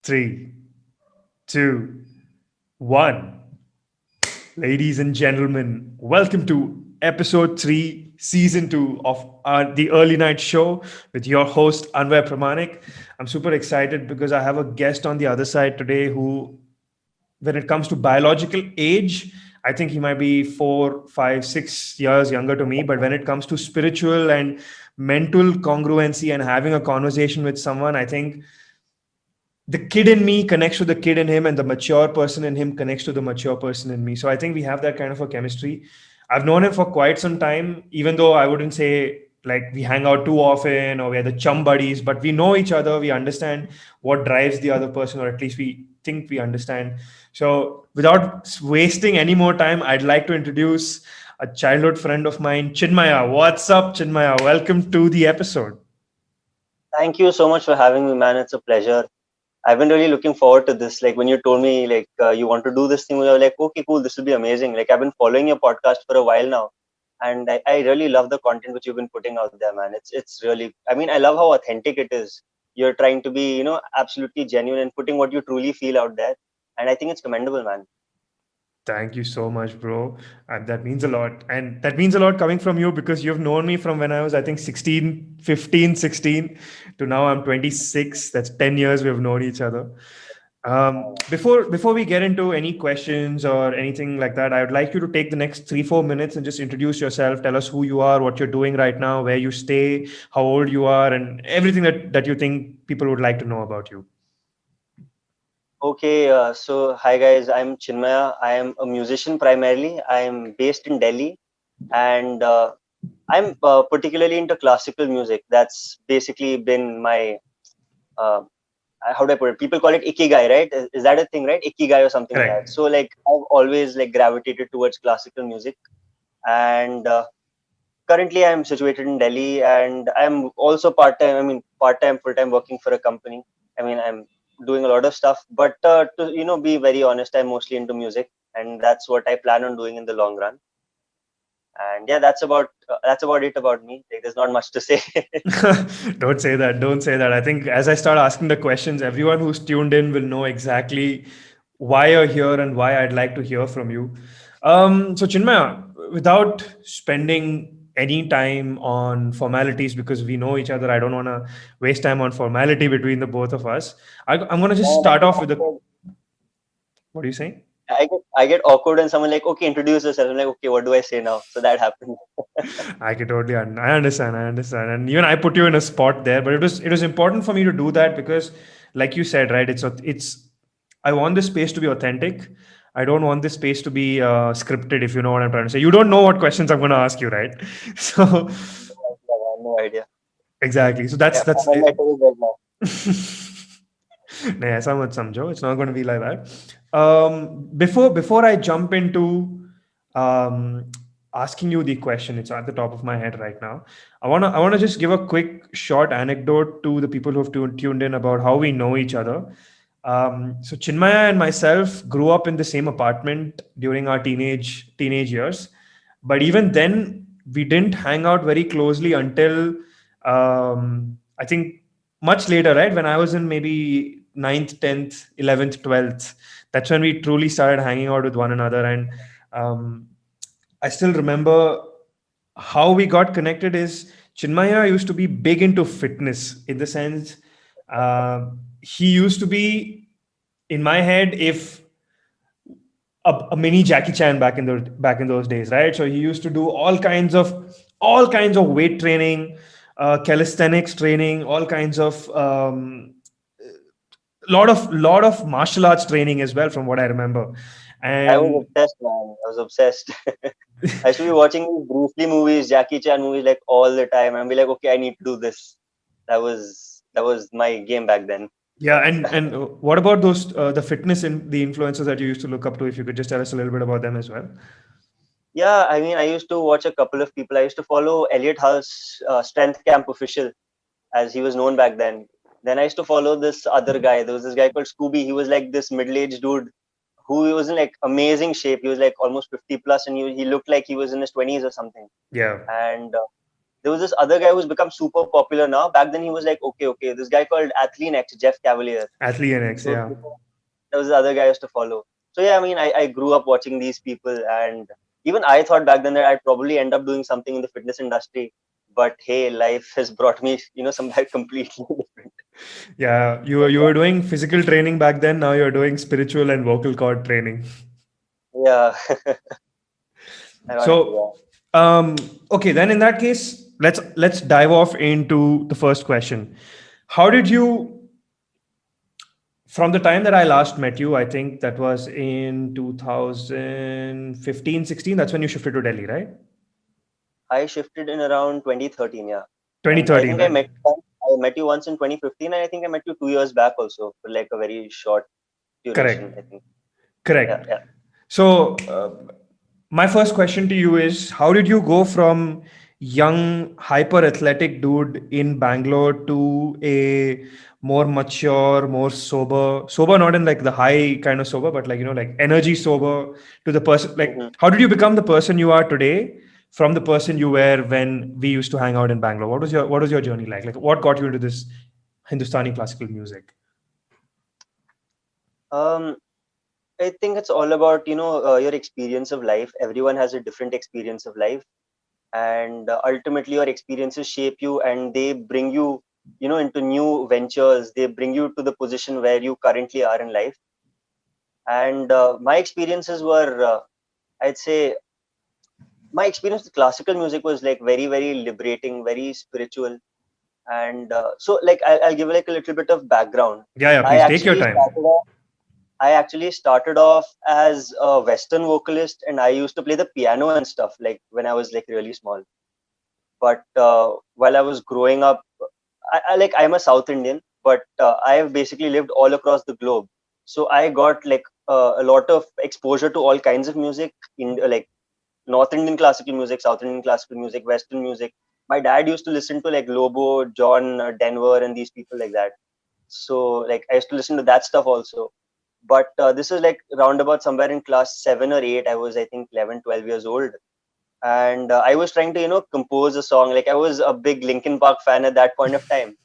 Three, two, one. Ladies and gentlemen, welcome to episode 3, season 2 of the Early Night Show with your host, Anway Pramanik. I'm super excited because I have a guest on the other side today who, when it comes to biological age, I think he might be 4, 5, 6 years younger to me. But when it comes to spiritual and mental congruency and having a conversation with someone, I think the kid in me connects to the kid in him, and the mature person in him connects to the mature person in me. So I think we have that kind of a chemistry. I've known him for quite some time, even though I wouldn't say like we hang out too often or we're the chum buddies, but we know each other. We understand what drives the other person, or at least we think we understand. So without wasting any more time, I'd like to introduce a childhood friend of mine, Chinmaya. What's up, Chinmaya? Welcome to the episode. Thank you so much for having me, man. It's a pleasure. I've been really looking forward to this. Like when you told me you want to do this thing, we were like, okay, cool, this will be amazing. Like I've been following your podcast for a while now, and I really love the content which you've been putting out there, man. It's really. I mean, I love how authentic it is. You're trying to be, absolutely genuine and putting what you truly feel out there, and I think it's commendable, man. Thank you so much, bro. That means a lot. And that means a lot coming from you because you've known me from when I was, I think, 16, 15, 16 to now I'm 26. That's 10 years we've known each other. Before we get into any questions or anything like that, I would like you to take the next 3, 4 minutes and just introduce yourself. Tell us who you are, what you're doing right now, where you stay, how old you are, and everything that you think people would like to know about you. Okay, so hi guys, I'm Chinmaya. I am a musician primarily. I am based in Delhi, and I'm particularly into classical music. That's basically been my uh, how do I put it? People call it ikigai, right? Is that a thing, right? Ikigai or something like that. Correct. So like I've always like gravitated towards classical music, and currently I'm situated in Delhi, and I'm also part time. I mean, part time, full time working for a company. I mean, I'm doing a lot of stuff, but to be very honest, I'm mostly into music, and that's what I plan on doing in the long run. And yeah, that's about it about me. Like, there's not much to say. Don't say that. Don't say that. I think as I start asking the questions, everyone who's tuned in will know exactly why you're here and why I'd like to hear from you. So, Chinmaya, without spending any time on formalities, because we know each other, I don't want to waste time on formality between the both of us. I'm going to just I start get off with a. awkward. What are you saying? I get awkward when someone like, okay, introduce yourself. I'm like, okay, what do I say now? So that happened. I can totally, I understand, and even I put you in a spot there, but it was important for me to do that because, like you said, right, it's I want this space to be authentic. I don't want this space to be scripted. If you know what I'm trying to say, you don't know what questions I'm going to ask you, right? So I have no idea. exactly. So Yeah, that's I'm on my toes right now. नहीं ऐसा मत समझो. It's not going to be like that. Before I jump into um, asking you the question, it's at the top of my head right now. I wanna just give a quick short anecdote to the people who've tuned in about how we know each other. So Chinmaya and myself grew up in the same apartment during our teenage years, but even then we didn't hang out very closely until I think much later, right? When I was in maybe ninth, 10th, 11th, 12th, that's when we truly started hanging out with one another. And um, I still remember how we got connected is Chinmaya used to be big into fitness in the sense he used to be in my head if a mini Jackie Chan back in those days, right? So he used to do all kinds of weight training, calisthenics training, all kinds of lot of martial arts training as well, from what I remember. I was And obsessed, man. I was obsessed. I used to be watching these Bruce Lee movies, Jackie Chan movies, like all the time, and be like, okay, I need to do this. That was my game back then. yeah, and what about those the fitness and the influencers that you used to look up to? If you could just tell us a little bit about them as well. Yeah, I mean, I used to watch a couple of people. I used to follow Elliot Hull's Strength Camp official, as he was known back then. Then I used to follow this other guy. There was this guy called Scooby. He was like this middle-aged dude who was in like amazing shape. He was like almost 50 plus, and he looked like he was in his 20s or something. Yeah. And There was this other guy who's become super popular now. Back then he was like, okay, this guy called Athlete X, Jeff Cavalier. Athlete and X, Those yeah. people, that was the other guy I used to follow. So yeah, I mean, I grew up watching these people, and even I thought back then that I'd probably end up doing something in the fitness industry. But hey, life has brought me, somewhere completely different. Yeah, you were doing physical training back then. Now you're doing spiritual and vocal cord training. Yeah, ironically, yeah. So, okay, then in that case, let's dive off into the first question. How did you, from the time that I last met you, I think that was in 2015, 16. That's when you shifted to Delhi, right? I shifted in around 2013, yeah. And I 2013, think I right? met I met you once in 2015, and I think I met you 2 years back also for like a very short duration, Correct. I think. Yeah, Correct. yeah. So, my first question to you is, how did you go from young, hyper athletic dude in Bangalore to a more mature, more sober, not in like the high kind of sober, but like, like energy sober, to the person, like, Hmm. how did you become the person you are today from the person you were when we used to hang out in Bangalore? What was your journey like? Like, what got you into this Hindustani classical music? Um, I think it's all about, your experience of life. Everyone has a different experience of life, and ultimately your experiences shape you, and they bring you, into new ventures. They bring you to the position where you currently are in life. And my experiences were, I'd say, my experience with classical music was like very, very liberating, very spiritual. And so, like, I'll give like a little bit of background. Yeah, yeah, I please take your actually time. started off. I actually started off as a Western vocalist, and I used to play the piano and stuff like when I was like really small. But while I was growing up, I'm a South Indian, but I have basically lived all across the globe. So I got like a lot of exposure to all kinds of music in like North Indian classical music, South Indian classical music, Western music. My dad used to listen to like Lobo, John Denver, and these people like that. So like I used to listen to that stuff also. But this is like roundabout somewhere in class 7 or 8. I was, I think, 11, 12 years old. And I was trying to, compose a song. Like I was a big Linkin Park fan at that point of time.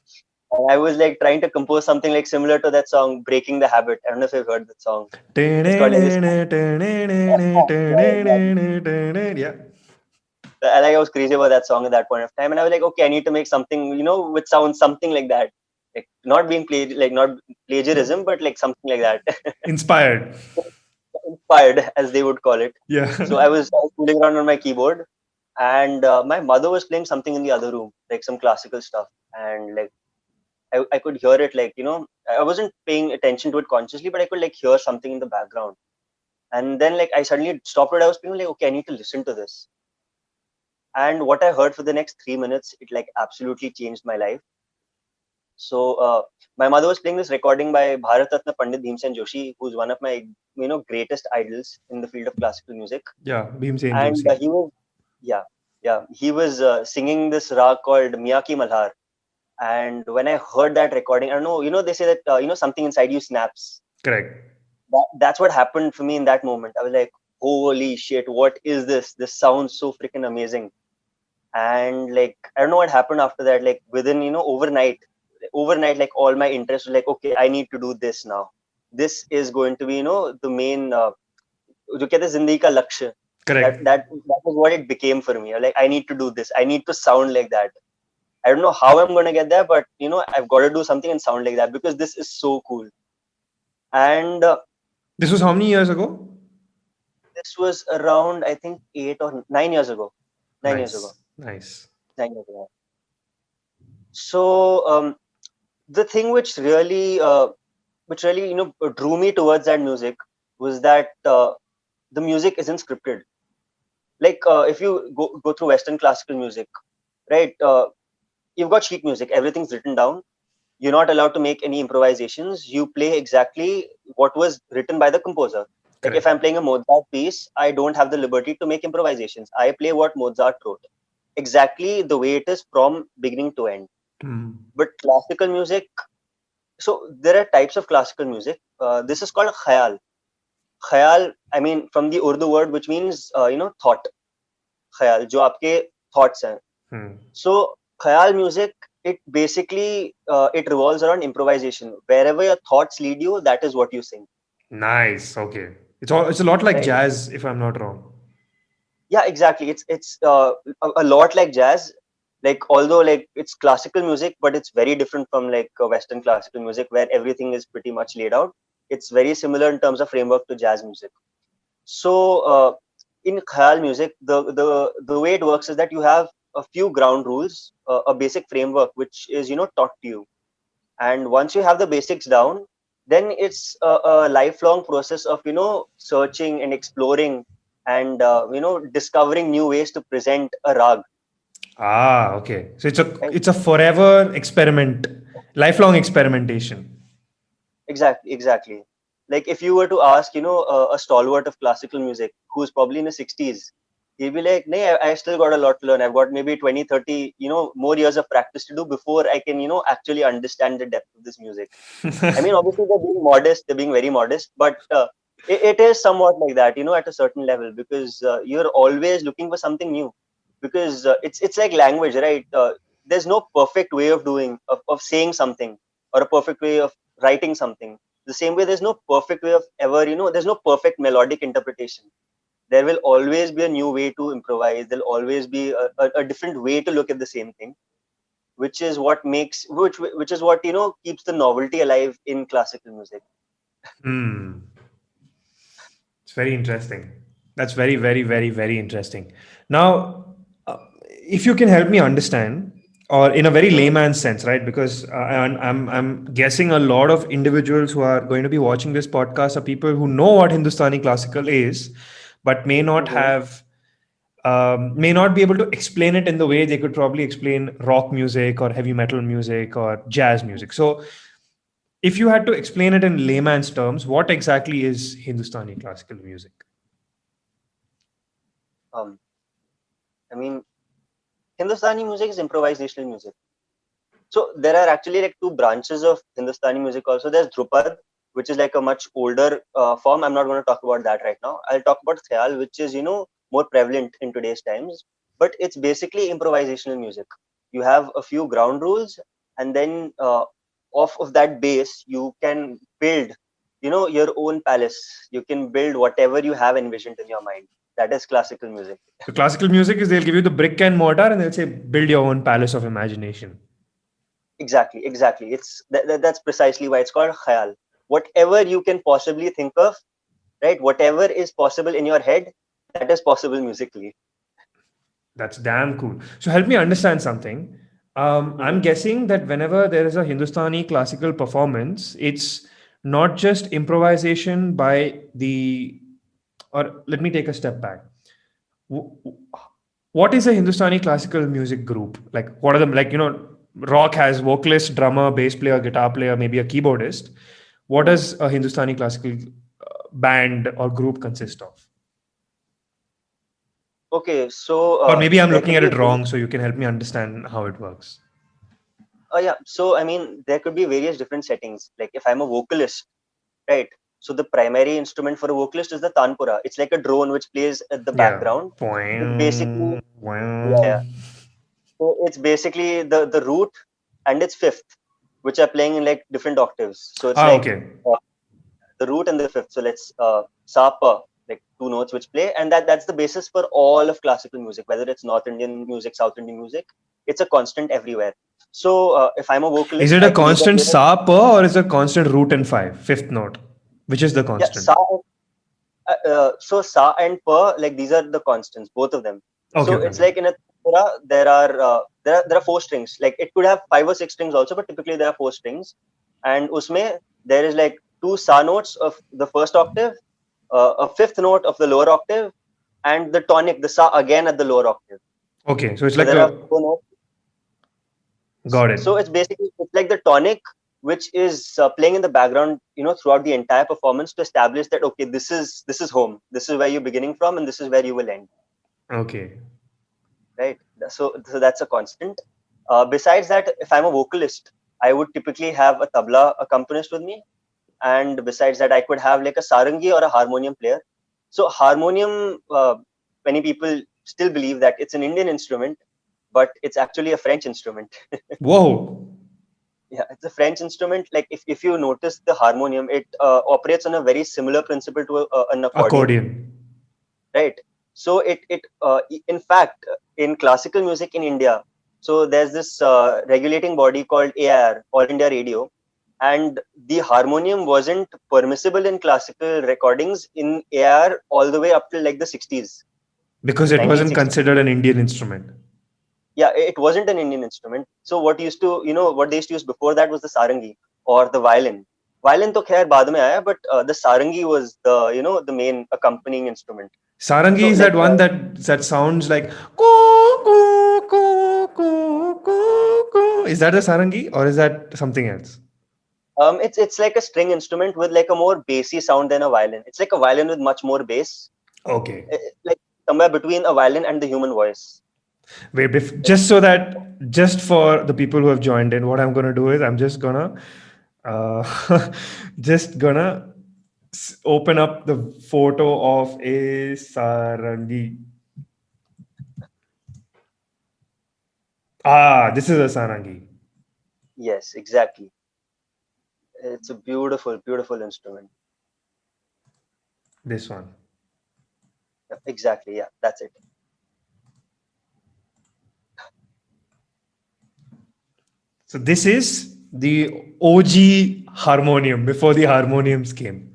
And I was like trying to compose something like similar to that song, Breaking the Habit. I don't know if you've heard that song. It's called like this. Yeah. Like I was crazy about that song at that point of time, and I was like, okay, I need to make something, with sound something like that, like not being played, like not plagiarism, but like something like that, Inspired. inspired, as they would call it. Yeah. So I was fooling around on my keyboard, and my mother was playing something in the other room, like some classical stuff, and like I could hear it, like I wasn't paying attention to it consciously, but I could like hear something in the background, and then like I suddenly stopped what I was playing, like okay, I need to listen to this. And what I heard for the next 3 minutes, it like absolutely changed my life. So my mother was playing this recording by Bharat Ratna Pandit Bhimsen Joshi, who's one of my greatest idols in the field of classical music. Yeah. Bhimsen And Joshi. he was, yeah, yeah, he was singing this rag called Miyaki Malhar. And when I heard that recording, I don't know, they say that something inside you snaps. Correct. That's what happened for me in that moment. I was like, holy shit, what is this? This sounds so freaking amazing. And like I don't know what happened after that, like within overnight, like all my interest was like, okay, I need to do this now. This is going to be the main जो कहते हैं जिंदगी का लक्ष्य. that Correct. that that was what it became for me. Like I need to do this, I need to sound like that. I don't know how I'm going to get there, but I've got to do something and sound like that because this is so cool. And This was how many years ago? this was around, I think, 8 or 9 years ago. 9 years ago. Nice. Nice. 9 years ago. So the thing which really drew me towards that music was that the music isn't scripted. Like if you go through Western classical music, right, you've got sheet music, everything's written down. You're not allowed to make any improvisations. You play exactly what was written by the composer. Like if I'm Correct. playing a Mozart piece, I don't have the liberty to make improvisations. I play what Mozart wrote exactly the way it is from beginning to end. Hmm. But classical music, so there are types of classical music. This is called khayal. Khayal, I mean, from the Urdu word, which means thought. Khayal, जो आपके thoughts हैं. So khayal music, it basically it revolves around improvisation. Wherever your thoughts lead you, that is what you sing, Nice. Okay. It's a lot like right? jazz, if I'm not wrong. Yeah, exactly. It's a lot like jazz. Like although like it's classical music, but it's very different from like Western classical music where everything is pretty much laid out. It's very similar in terms of framework to jazz music. So in khayal music, the way it works is that you have a few ground rules, a basic framework which is taught to you, and once you have the basics down, then it's a lifelong process of searching and exploring and discovering new ways to present a rag. Ah, okay. So Right? it's a forever experiment, lifelong experimentation. Exactly. Like if you were to ask, a stalwart of classical music who's probably in his 60s, he'll be like, "Nay, I still got a lot to learn. I've got maybe 20, 30, more years of practice to do before I can, actually understand the depth of this music." I mean, obviously they're being modest, they're being very modest, but it is somewhat like that, at a certain level, because you're always looking for something new. Because it's like language, right? There's no perfect way of of saying something, or a perfect way of writing something. The same way, there's no perfect way of ever, there's no perfect melodic interpretation. There will always be a new way to improvise. There'll always be a different way to look at the same thing, which is what makes which is what keeps the novelty alive in classical music. Hmm. It's very interesting. That's very, very, very, very interesting. Now, if you can help me understand, or in a very Hmm. layman's sense, right? Because I'm guessing a lot of individuals who are going to be watching this podcast are people who know what Hindustani classical is, but Hmm. may not be able to explain it in the way they could probably explain rock music or heavy metal music or jazz music. So, if you had to explain it in layman's terms, what exactly is Hindustani classical music? um, I mean, Hindustani music is improvisational music. So there are actually like two branches of Hindustani music also. There's Drupad, which is like a much older form. I'm not going to talk about that right now. I'll talk about Khyal, which is, more prevalent in today's times. But it's basically improvisational music. You have a few ground rules, and then off of that base, you can build, your own palace. You can build whatever you have envisioned in your mind. That is classical music. So classical music is they'll give you the brick and mortar and they'll say build your own palace of imagination. Exactly. That's precisely why it's called khayal. Whatever you can possibly think of, right? Whatever is possible in your head, that is possible musically. That's damn cool. So help me understand something. I'm Hmm. guessing that whenever there is a Hindustani classical performance, it's not just improvisation by the, or let me take a step back. W- w- What is a Hindustani classical music group? Like, what are them? Like, rock has vocalist, drummer, bass player, guitar player, maybe a keyboardist. What Hmm. does a Hindustani classical band or group consist of? Okay, so Or maybe I'm there looking could at be it wrong, so you can help me understand how it works. yeah. So I mean, there could be various different settings. Like if I'm a vocalist, right? So the primary instrument for a vocalist is the tanpura. It's like a drone which plays at the Yeah. background. It's basically Boing, yeah. boing. So it's basically the root and its fifth, which are playing in like different octaves. So it's Ah, like okay. uh, the root and the fifth. So let's sa pa, like two notes which play, and that's the basis for all of classical music, whether it's North Indian music, South Indian music. It's a constant everywhere. So if I'm a Is vocalist, it a I could either constant play sa pa or is it a constant root and five, fifth note? Which is the yeah constant? sa. So sa and pa, like these are the constants, both of them. Okay, So okay, it's okay. like in a tabla, there are four strings. Like it could have five or six strings also, but typically there are four strings. And usme there is like two sa notes of the first octave, a fifth note of the lower octave, and the tonic, the sa again at the lower octave. Okay, so it's So like there are a, four notes. got it. So it's like the tonic which is playing in the background, throughout the entire performance to establish that okay, this is home. This is where you're beginning from, and this is where you will end. Okay. Right? So that's a constant. Besides that, if I'm a vocalist, I would typically have a tabla accompanist with me, and besides that, I could have like a sarangi or a harmonium player. So harmonium, many people still believe that it's an Indian instrument, but it's actually a French instrument. Whoa. Yeah, it's a French instrument. Like if you notice the harmonium, it operates on a very similar principle to an accordion, Accordion. right? So in fact, in classical music in India, so there's this regulating body called AIR, All India Radio, and the harmonium wasn't permissible in classical recordings in AIR all the way up till like the 60s, Because it wasn't 1960s. considered an Indian instrument. Yeah, it wasn't an Indian instrument. So what they used to use before that was the sarangi or the violin. Violin to khair baad mein aaya, but the sarangi was the main accompanying instrument. Sarangi So is like that one that sounds like ko ko ko ko ko ko. Is that a sarangi or is that something else? it's like a string instrument with like a more bassy sound than a violin. It's like a violin with much more bass, Okay. like somewhere between a violin and the human voice. Wait, just for the people who have joined in, what I'm gonna do is I'm just gonna just gonna open up the photo of a sarangi. Ah, this is a sarangi. Yes, exactly. It's a beautiful, beautiful instrument. This one. Yeah, exactly. Yeah, that's it. So this is the OG harmonium before the harmoniums came.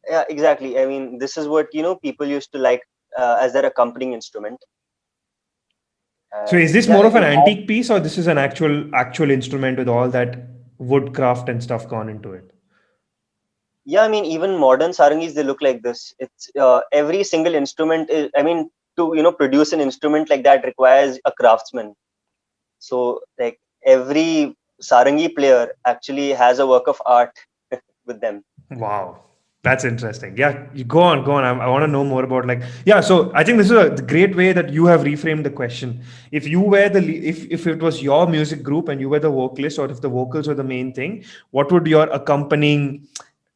Yeah, exactly. I mean, this is what people used to like as their accompanying instrument. So is And this yeah, more of an it has. antique piece or this is an actual instrument with all that woodcraft and stuff gone into it? Yeah, I mean, even modern sarangis they look like this. It's every single instrument is. I mean, to produce an instrument like that requires a craftsman. So like every sarangi player actually has a work of art with them. Wow. That's interesting. Yeah, you go on, go on. I want to know more about like yeah. So I think this is a great way that you have reframed the question. If you were if it was your music group and you were the vocalist, or if the vocals were the main thing, what would your accompanying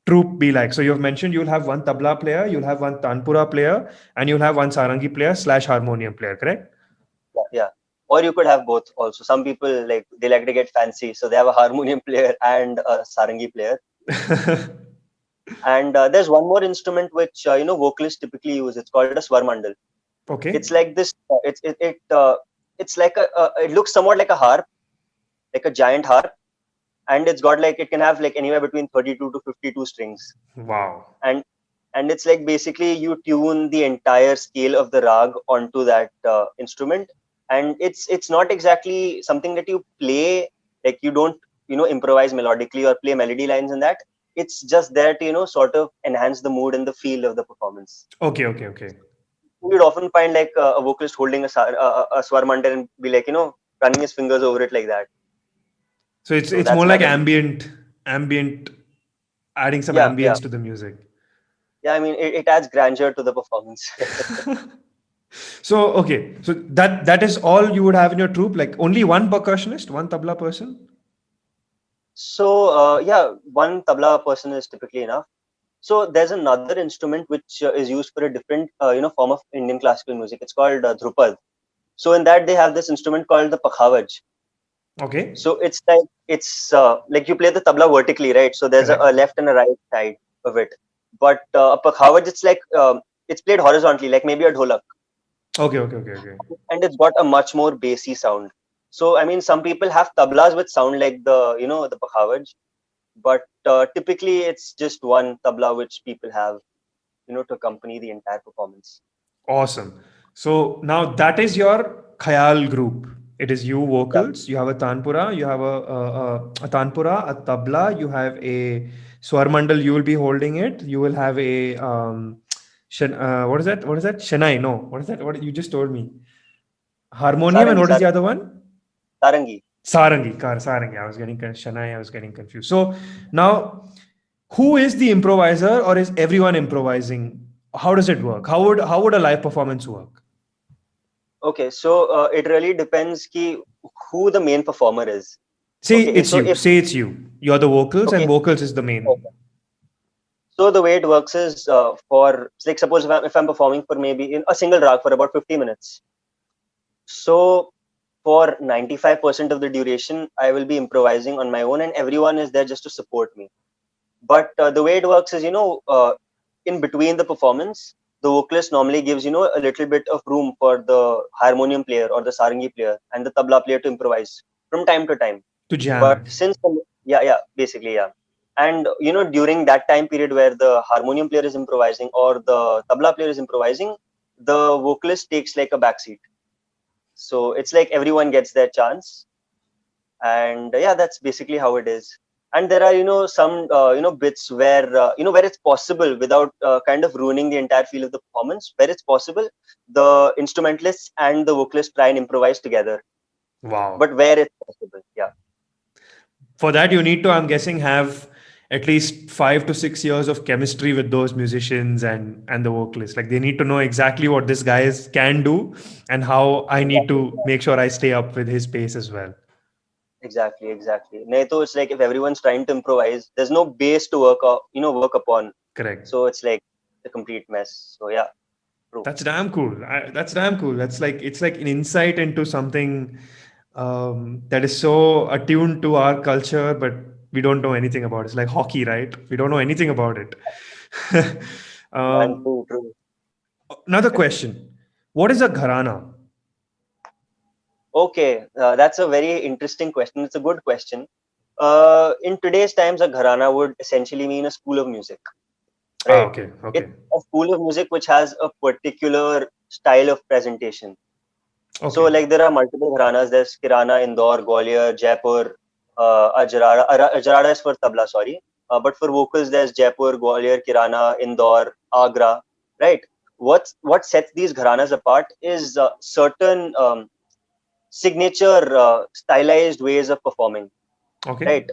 troupe be like? So you've mentioned you'll have one tabla player, you'll have one tanpura player, and you'll have one sarangi player / harmonium player. Correct? Yeah, yeah. Or you could have both also. Some people like they like to get fancy, so they have a harmonium player and a sarangi player. And there's one more instrument which vocalists typically use. It's called a swarmandal. It's Okay. like this. It's like it looks somewhat like a harp, like a giant harp, and it's got like it can have like anywhere between 32 to 52 strings, Wow. and it's like basically you tune the entire scale of the rag onto that instrument, and it's not exactly something that you play, like you don't improvise melodically or play melody lines in that. It's just there to sort of enhance the mood and the feel of the performance. Okay. Okay. Okay. You'd often find like a vocalist holding a swar mandal and be like running his fingers over it like that. So it's So it's that's more like another. ambient, adding some Yeah, yeah, ambience to the music. yeah. I mean, it adds grandeur to the performance. So okay, so that is all you would have in your troupe, like only one percussionist, one tabla person. So yeah, one tabla person is typically enough. So there's another instrument which is used for a different form of Indian classical music. It's called drupad. So in that they have this instrument called the pakhavaj. Okay, So it's like you play the tabla vertically, right? So there's a correct. left and a right side of it. But a pakhavaj, it's like it's played horizontally, like maybe a dholak, Okay, okay, okay, okay. and it's got a much more bassy sound. So I mean, some people have tablas which sound like the pakhavaj, but typically it's just one tabla which people have to accompany the entire performance. Awesome. So now that is your khayal group. It is you Yeah, vocals. You have a tanpura. You have a tanpura, a tabla. You have a swarmandal. You will be holding it. You will have a what is that? What is that? Shanai? No. What is that? What you just told me? Harmonium. And sarangi, what is the other one? sarangi. Sarangi. I was getting Shanai. I was getting confused. So now, who is the improviser, or is everyone improvising? How does it work? How would a live performance work? Okay, so it really depends who the main performer is. Say Okay, it's so you. if Say it's you. You're the vocals, and okay, vocals is the main. okay. So the way it works is for like suppose if I'm performing for maybe in a single rag for about 50 minutes. So for 95% of the duration, I will be improvising on my own, and everyone is there just to support me. But the way it works is, in between the performance, the vocalist normally gives, a little bit of room for the harmonium player or the sarangi player and the tabla player to improvise from time to time. To But jam. yeah, basically, yeah. And, during that time period where the harmonium player is improvising or the tabla player is improvising, the vocalist takes like a backseat. So it's like everyone gets their chance, and yeah, that's basically how it is. And there are, some bits where, where it's possible without kind of ruining the entire feel of the performance, where it's possible, the instrumentalists and the vocalist try and improvise together, Wow. but where it's possible, yeah. For that, you need to, I'm guessing, have at least 5 to 6 years of chemistry with those musicians and the vocalists. Like they need to know exactly what this guy can do and how I need Exactly, to make sure I stay up with his pace as well. exactly. Naito, it's like if everyone's trying to improvise, there's no base to work upon. Correct. So it's like a complete mess. So yeah, true. That's damn cool. That's damn cool. That's like it's like an insight into something that is so attuned to our culture, but we don't know anything about it. It's like hockey, right? We don't know anything about it. Man, um, true. Another question: what is a gharana? Okay, that's a very interesting question. It's a good question. In today's times, a gharana would essentially mean a school of music, Ah, right? okay, It's okay, a school of music which has a particular style of presentation. So, okay, like, there are multiple gharanas. There's Kirana, Indore, Gwalior, Jaipur, Ajrada. Ajrada is for tabla, sorry. But for vocals, there's Jaipur, Gwalior, Kirana, Indore, Agra, right? What sets these gharanas apart is certain signature stylized ways of performing, okay, right?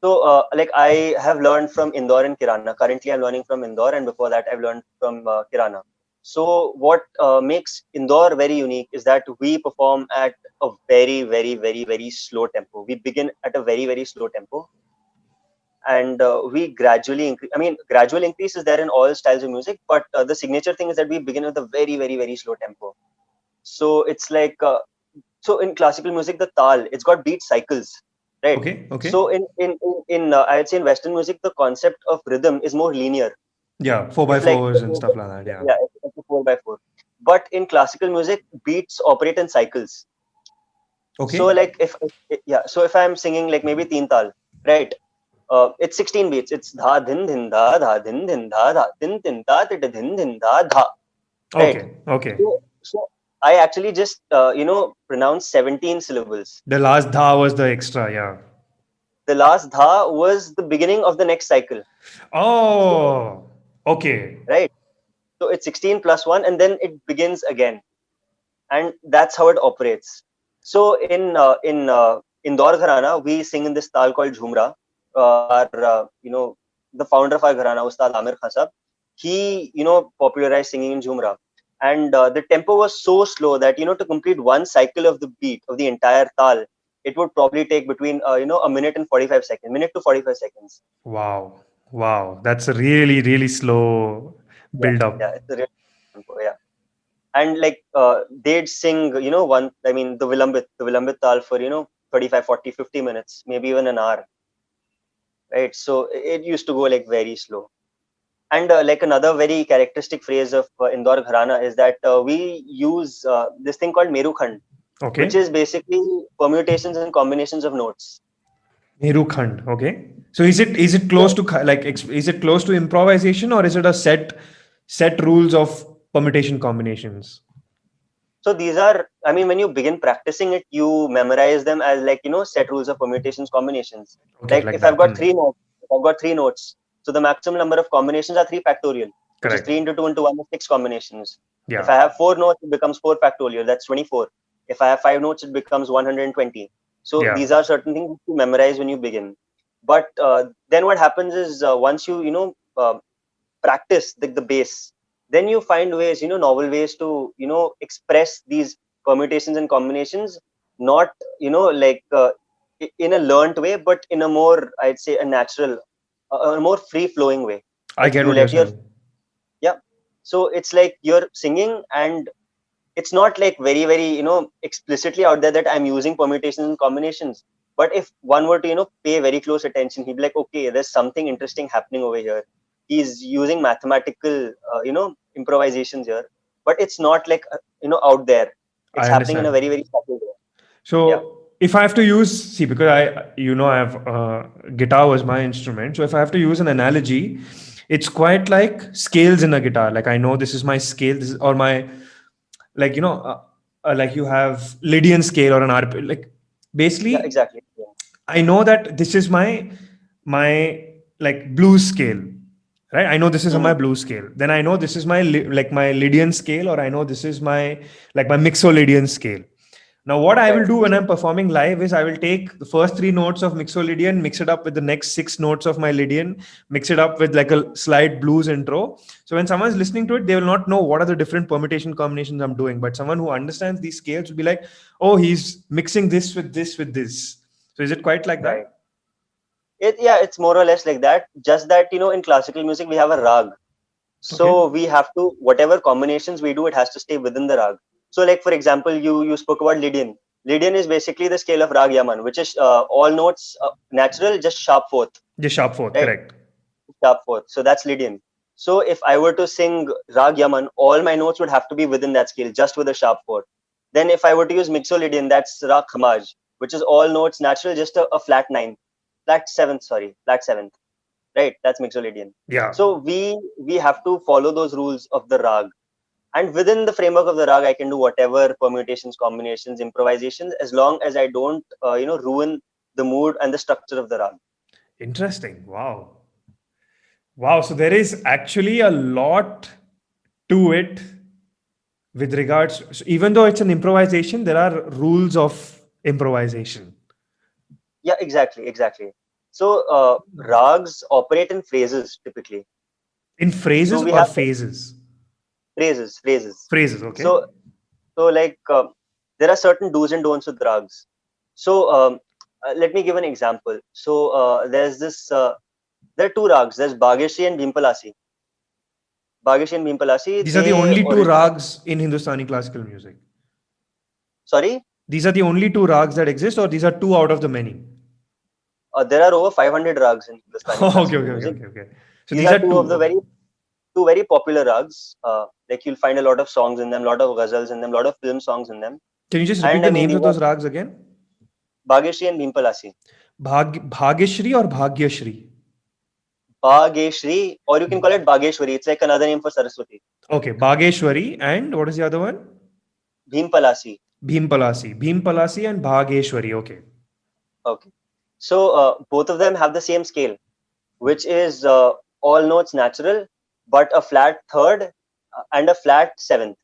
So, like I have learned from Indore and Kirana. Currently, I'm learning from Indore, and before that, I've learned from Kirana. So, what makes Indore very unique is that we perform at a very, very, very, very slow tempo. We begin at a very, very slow tempo, and we gradually increase. I mean, gradual increase is there in all styles of music, but the signature thing is that we begin with a very, very, very slow tempo. So, it's like so in classical music, the tal, it's got beat cycles, right? okay, So okay. I'd say in Western music, the concept of rhythm is more linear. Yeah, four by It's like, fours and stuff like that. Yeah. yeah, it's like a 4 by 4. But in classical music, beats operate in cycles. So Okay. like so if I'm singing like maybe teen tal, right? It's 16 beats. It's dha din dha dha din din da tit din din da dha, right? Okay. Okay. So I actually just pronounce 17 syllables. The last dha was the extra. Yeah. The last dha was the beginning of the next cycle. So, Oh. Okay. right. So it's 16 plus 1, and then it begins again. And that's how it operates. So in Indore Gharana, we sing in this tal called Jhumra. Our the founder of our Gharana, Ustad Amir Khan Sahab, he popularized singing in Jhumra. And the tempo was so slow that to complete one cycle of the beat of the entire tal, it would probably take between a minute and 45 seconds, minute to 45 seconds. Wow. Wow. That's a really, really slow Yeah, build yeah, up. it's a real tempo. Yeah, and like they'd sing one, I mean, the Vilambit tal for 35, 40, 50 minutes, maybe even an hour, right? So it used to go like very slow. And like another very characteristic phrase of Indore Gharana is that we use this thing called Merukhand, which is Okay. basically permutations and combinations of notes. Meru Khand. Okay. So is it close So to is it close to improvisation or is it a set rules of permutation combinations? so these are, I mean, when you begin practicing it, you memorize them as like set rules of permutations, combinations. Okay, Like like if I've that. got three notes, so the maximum number of combinations are 3 factorial, which is 3 Correct. into 2 into 1 is 6 combinations. If Yeah. I have 4 notes, it becomes 4 factorial, that's 24. If I have 5 notes, it becomes 120. So Yeah. these are certain things you memorize when you begin. But then what happens is once you practice the base, then you find ways, novel ways to express these permutations and combinations, not like in a learnt way, but in a more, I'd say, a natural, a more free flowing way. I Like get you what you're let your, saying. yeah, so it's like you're singing, and it's not like very, very, explicitly out there that I'm using permutations and combinations. But if one were to, pay very close attention, he'd be like, okay, there's something interesting happening over here. He's using mathematical, improvisations here, but it's not like, out there. It's I happening in a understand. very, very subtle way. Yeah. So if I have to use, see, because I have guitar was my instrument. So if I have to use an analogy, it's quite like scales in a guitar. Like I know this is my scale, this is, or my, like, like you have Lydian scale or an arp. Like Yeah, basically, exactly. Yeah. I know that this is my like blues scale, right? I know this is on Hmm. my blues scale. Then I know this is my like my Lydian scale, or I know this is my like my Mixolydian scale. Now, what I will Right. do when I'm performing live is I will take the first three notes of Mixolydian, mix it up with the next six notes of my Lydian, mix it up with like a slight blues intro. So when someone's listening to it, they will not know what are the different permutation combinations I'm doing. But someone who understands these scales will be like, oh, he's mixing this with this with this. So is it quite like Right. that? Yeah, it's more or less like that. Just that, in classical music, we have a rag. Okay. So we have to, whatever combinations we do, it has to stay within the rag. So like, for example, you spoke about Lydian. Lydian is basically the scale of Raag Yaman, which is all notes natural, just sharp fourth, Just sharp fourth, right? correct. Sharp fourth. So that's Lydian. So if I were to sing Raag Yaman, all my notes would have to be within that scale, just with a sharp fourth. Then if I were to use Mixolydian, that's Raag Khamaj, which is all notes natural, just a flat ninth, flat seventh, sorry, flat seventh, right? That's Mixolydian. Yeah. So we have to follow those rules of the rag, and within the framework of the rag, I can do whatever permutations, combinations, improvisations, as long as I don't ruin the mood and the structure of the rag. Interesting. Wow. Wow. So there is actually a lot to it with regards, so even though it's an improvisation, there are rules of improvisation. Yeah, exactly. So rags operate in phrases typically. In So phrases we or have phases? phrases. Phrases, okay. So like there are certain do's and don'ts with rags. So let me give an example. So there's this there are two rags. There's Bhageshi and Bhimpalasi. Bhageshi and Bhimpalasi, These are the they only two origin. rags in Hindustani classical music. Sorry, These are the only two rags that exist, or these are two out of the many? there are over 500 rags in Hindustani Okay, classical okay, okay, music. okay, okay. So These these are are two of two. the Okay. two very popular rags. Like you'll find a lot of songs in them, a lot of ghazals in them, a lot of film songs in them. Can you just repeat And the I mean, names these of are those rags again? Bhageshi and Bhimpalasi. Bhageshri or Bhagyashri? Bhageshri, or you can call it Bhageshwari. It's like another name for Saraswati. Okay, Bhageshwari, and what is the other one? Bhimpalasi. Bhimpalasi. Bhimpalasi and Bhageshwari. Okay. Okay. So both of them have the same scale, which is all notes natural, but a flat third and a flat seventh.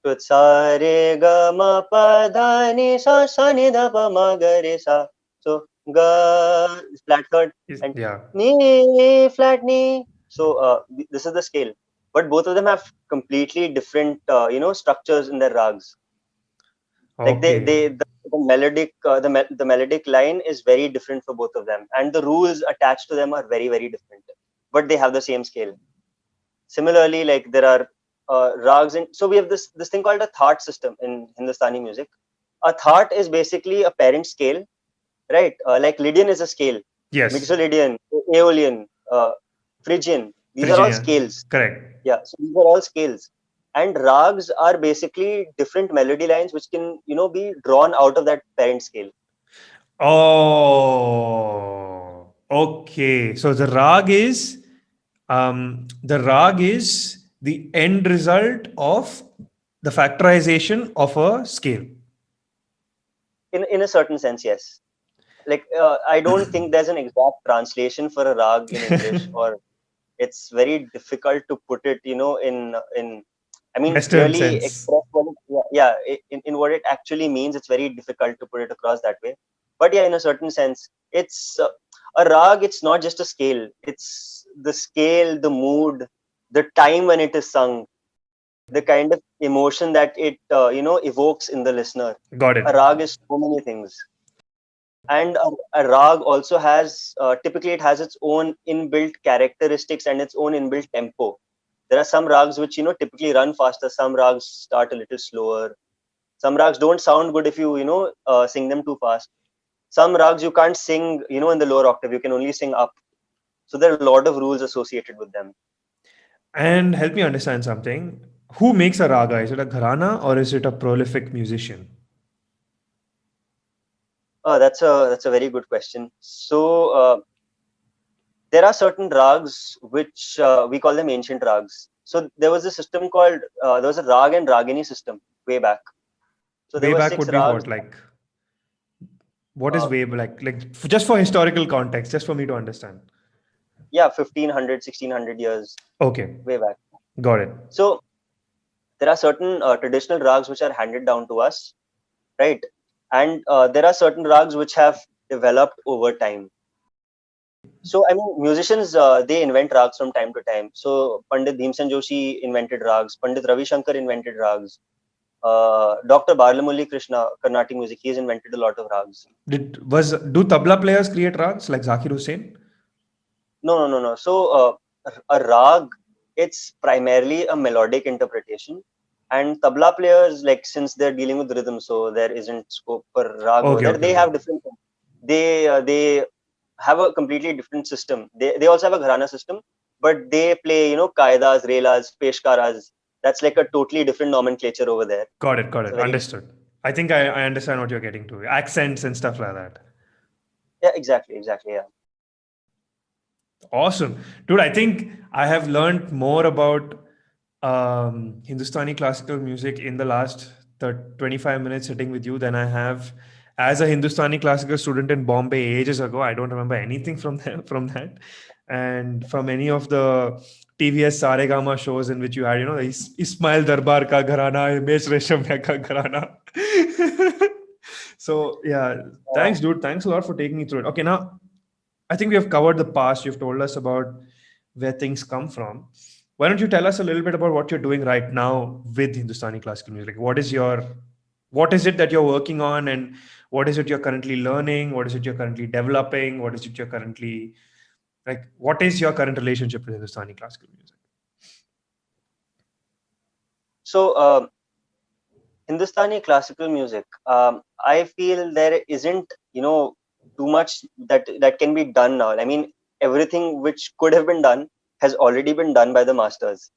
So it's sa re ga ma pa dha ni sa ni da pa ma ga re sa. So ga is flat third and Yeah. ni flat ni. So this is the scale, but both of them have completely different structures in their rags. Like Okay. the melodic the melodic line is very different for both of them, and the rules attached to them are very, very different, but they have the same scale. Similarly, like there are rags, and so we have this thing called a thought system in Hindustani music. A thought is basically a parent scale, right? Like Lydian is a scale, Yes. Mixolydian, Aeolian, Phrygian. These are all Phrygian. scales. Correct. Yeah, so these are all scales, and rags are basically different melody lines which can be drawn out of that parent scale. Oh, okay. So the rag is the end result of the factorization of a scale. In a certain sense, yes. Like I don't think there's an exact translation for a rag in English, or it's very difficult to put it in I mean, Western really sense. express what it, yeah, in what it actually means. It's very difficult to put it across that way. But yeah, in a certain sense, it's a rag. It's not just a scale. It's the scale, the mood, the time when it is sung, the kind of emotion that it evokes in the listener. Got it. A rag is so many things, and a rag also has typically it has its own inbuilt characteristics and its own inbuilt tempo. There are some rags which typically run faster. Some rags start a little slower. Some rags don't sound good if you sing them too fast. Some rags you can't sing in the lower octave. You can only sing up. So there are a lot of rules associated with them. And help me understand something. Who makes a raga? Is it a gharana or is it a prolific musician? That's a very good question. So there are certain rags which we call them ancient rags. So there was a system called there was a rag and ragini system way back. So there Way were back six would be rags. what? Like, what is Uh, way just for historical context, just for me to understand. yeah, 1500, 1600 years Okay, way back. got it. So there are certain traditional rags which are handed down to us, right? And there are certain rags which have developed over time. So I mean, musicians they invent rags from time to time. So Pandit Bhimsen Joshi invented rags. Pandit Ravi Shankar invented rags. Dr. Balamurali Krishna, Carnatic music, he's invented a lot of rags. Do tabla players create rags like Zakir Hussain? No, no, no, no. So a rag, it's primarily a melodic interpretation, and tabla players, like since they're dealing with rhythm, so there isn't scope for rag over Okay, there. okay, They okay. have different. They have a completely different system. They also have a gharana system, but they play kaidas, relas, peshkaras. That's like a totally different nomenclature over there. Got it, got It's a it. very Understood. I think I understand what you're getting to. Accents and stuff like that. yeah, exactly, exactly, yeah. Awesome. Dude, I think I have learned more about Hindustani classical music in the last 25 minutes sitting with you than I have as a Hindustani classical student in Bombay ages ago. I don't remember anything from from that. And from any of the TVS Saregama shows in which you had, Ismail Darbar ka gharana, Himesh Reshamya ka gharana. So, yeah, thanks, dude. Thanks a lot for taking me through it. Okay, now I think we have covered the past. You've told us about where things come from. Why don't you tell us a little bit about what you're doing right now with Hindustani classical music? Like, what is it that you're working on, and what is it you're currently learning? What is it you're currently developing? What is it you're currently like? What is your current relationship with Hindustani classical music? So Hindustani classical music, I feel there isn't, too much that can be done now. I mean, everything which could have been done has already been done by the masters.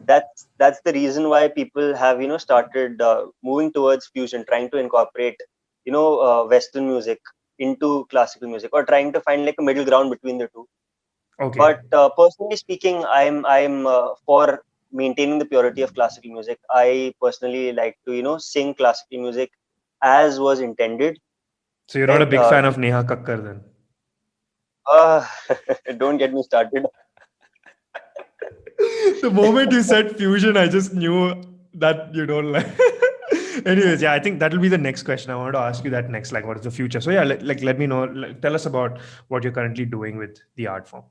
That's the reason why people have, started moving towards fusion, trying to incorporate, Western music into classical music, or trying to find like a middle ground between the two. Okay. But personally speaking, I'm for maintaining the purity of classical music. I personally like to sing classical music as was intended. So you're not a Right? big fan of Neha Kakkar then? Uh, don't get me started. The moment you said fusion, I just knew that you don't like. Anyways, yeah, I think that will be the next question. I wanted to ask you that next. Like, what is the future? So yeah, let me know. Tell us about what you're currently doing with the art form.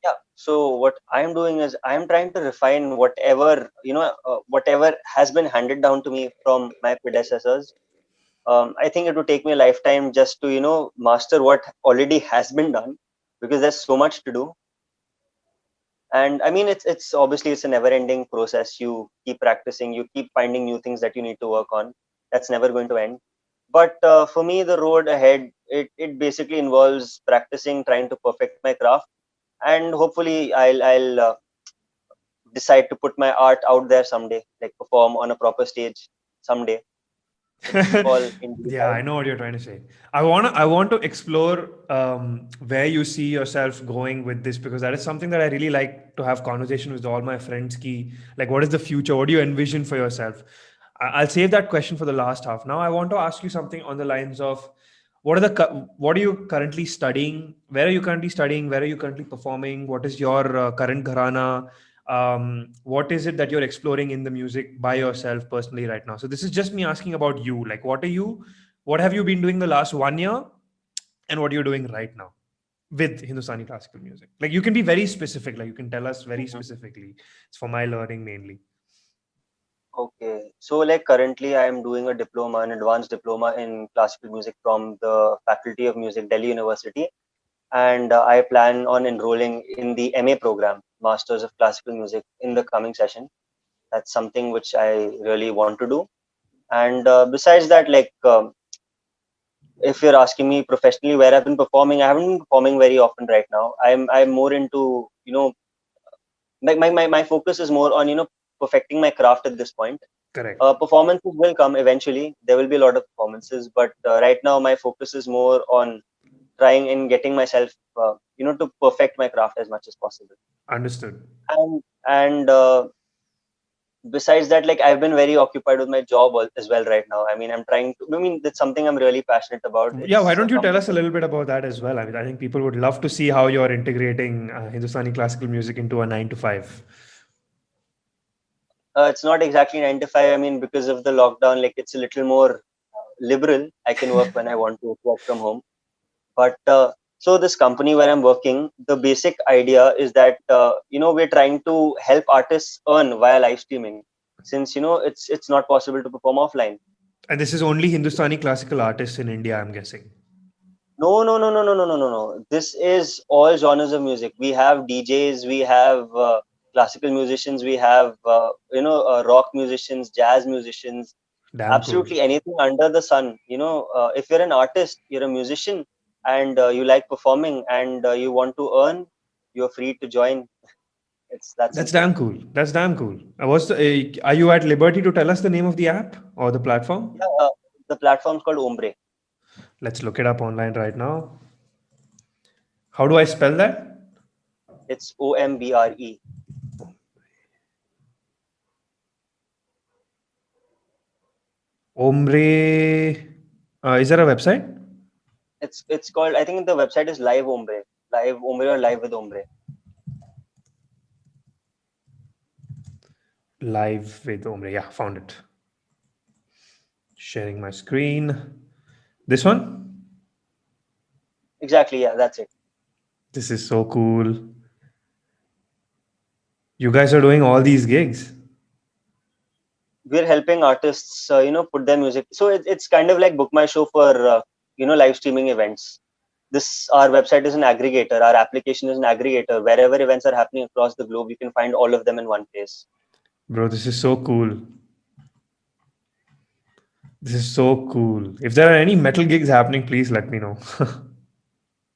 Yeah. So what I'm doing is I'm trying to refine whatever whatever has been handed down to me from my predecessors. I think it would take me a lifetime just to master what already has been done, because there's so much to do. And I mean, it's obviously it's a never ending process. You keep practicing, you keep finding new things that you need to work on. That's never going to end. But for me, the road ahead, it basically involves practicing, trying to perfect my craft, and hopefully I'll decide to put my art out there someday, like perform on a proper stage someday. It's all in due Yeah, I time. know what you're trying to say. I want to explore where you see yourself going with this, because that is something that I really like to have conversation with all my friends. Key, like, what is the future? What do you envision for yourself? I'll save that question for the last half. Now, I want to ask you something on the lines of what are you currently studying? Where are you currently studying? Where are you currently performing? What is your current gharana? What is it that you're exploring in the music by yourself personally right now? So this is just me asking about you. Like, what have you been doing the last 1 year, and what you're doing right now with Hindustani classical music? Like, you can be very specific. Like, you can tell us very Mhm. specifically. It's for my learning mainly. Okay, so like currently I am doing a diploma, an advanced diploma in classical music from the Faculty of Music, Delhi University, and I plan on enrolling in the MA program. Masters of Classical Music in the coming session. That's something which I really want to do. And besides that, like if you're asking me professionally where I've been performing, I haven't been performing very often right now. I'm more into, my focus is more on, perfecting my craft at this point. Correct. Performances will come eventually. There will be a lot of performances, but right now my focus is more on trying and getting myself, to perfect my craft as much as possible. Understood. And besides that, like I've been very occupied with my job as well right now. I mean, I'm trying to. I mean, that's something I'm really passionate about. Yeah, why It's a don't you tell company. us a little bit about that as well? I mean, I think people would love to see how you're integrating Hindustani classical music into a 9 to 5. It's not exactly 9 to 5. I mean, because of the lockdown, like it's a little more liberal. I can work when I want to work from home. But so this company where I'm working, the basic idea is that we're trying to help artists earn via live streaming, since it's not possible to perform offline. And this is only Hindustani classical artists in India, I'm guessing. No, no, no, no, no, no, no, no, no. This is all genres of music. We have DJs, we have classical musicians, we have rock musicians, jazz musicians, Damn cool. absolutely anything under the sun. If you're an artist, you're a musician, and you like performing, and you want to earn, you're free to join. It's that That's simple. damn cool. That's damn cool. Are you at liberty to tell us the name of the app or the platform? Yeah, the platform's called OMBRE. Let's look it up online right now. How do I spell that? It's OMBRE. Ombre. Is there a website? It's called. I think the website is Live OMBRE, Live OMBRE or Live with OMBRE. Live with Ombre. Yeah, found it. Sharing my screen. This one? Exactly. Yeah, that's it. This is so cool. You guys are doing all these gigs. We're helping artists, put their music. So it's kind of like Book My Show for live streaming events. This Our website is an aggregator. Our application is an aggregator. Wherever events are happening across the globe, you can find all of them in one place. Bro, this is so cool. This is so cool. If there are any metal gigs happening, please let me know.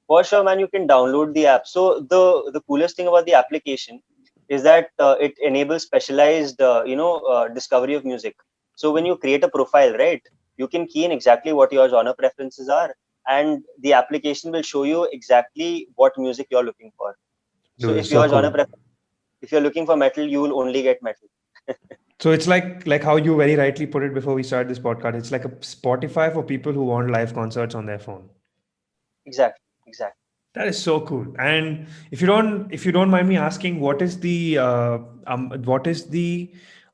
For sure, man, you can download the app. So the coolest thing about the application is that it enables specialized, discovery of music. So when you create a profile, right, you can key in exactly what your genre preferences are, and the application will show you exactly what music you're looking for. So Dude, this is so cool. if you're looking for metal, you will only get metal. So it's like how you very rightly put it before we started this podcast. It's like a Spotify for people who want live concerts on their phone. Exactly, exactly. That is so cool. And if you don't mind me asking, what is the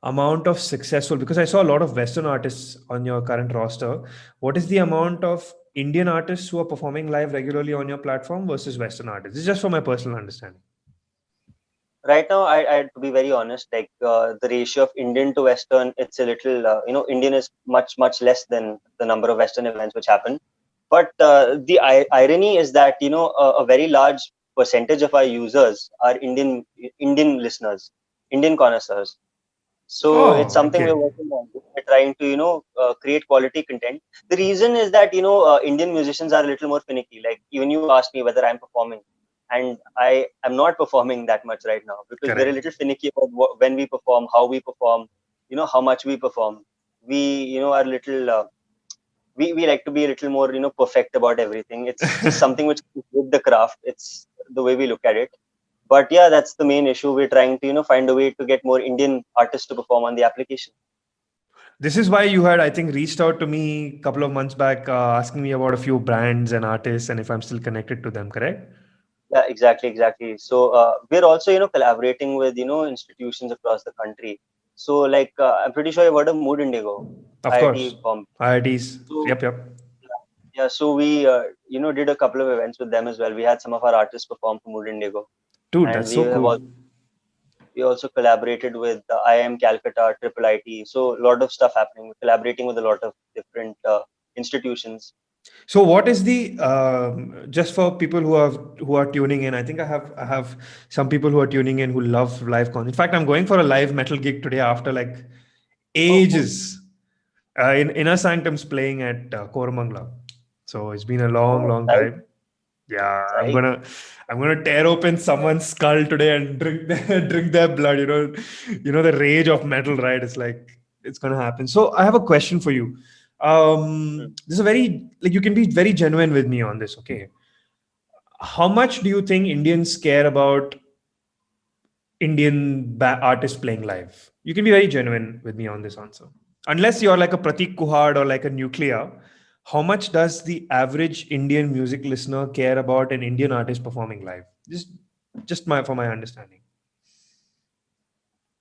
amount of successful? Because I saw a lot of Western artists on your current roster. What is the amount of Indian artists who are performing live regularly on your platform versus Western artists? This is just for my personal understanding. Right now, I to be very honest, like the ratio of Indian to Western, it's a little, Indian is much less than the number of Western events which happen. But the irony is that a very large percentage of our users are Indian listeners, Indian connoisseurs. So it's Oh, something we're okay. working on. We're trying to create quality content. The reason is that Indian musicians are a little more finicky. Like even you asked me whether I'm performing, and I am not performing that much right now because we're a Correct. little finicky about when we perform, how we perform, how much we perform. We are little. We like to be a little more perfect about everything. It's just something which is with the craft. It's the way we look at it. But yeah, that's the main issue. We're trying to find a way to get more Indian artists to perform on the application. This is why you had, I think, reached out to me a couple of months back, asking me about a few brands and artists and if I'm still connected to them, correct? Yeah, exactly. So we're also collaborating with institutions across the country. So like I'm pretty sure you've heard of Mood Indigo, Of IIT course. Bombay. IITs. So Yep, yep. yeah, so we did a couple of events with them as well. We had some of our artists perform for Mood Indigo, Dude, and that's so cool. we also collaborated with the IIM Calcutta, Triple IT. So a lot of stuff happening. We're collaborating with a lot of different institutions. So what is the just for people who are tuning in? I think I have some people who are tuning in who love live concert. In fact, I'm going for a live metal gig today after like Oh, cool. ages. In Inner Sanctum's playing at Koramangala. So it's been a long, Oh, long right, time. Yeah, I'm right. gonna I'm gonna tear open someone's skull today and drink drink their blood. The rage of metal, right? It's like it's gonna happen. So I have a question for you. Hmm. This is a very like you can be very genuine with me on this. Okay, how much do you think Indians care about artists playing live? You can be very genuine with me on this answer. Unless you're like a Pratik Kuhad or like a Nuclear, how much does the average Indian music listener care about an Indian artist performing live? Just my for my understanding.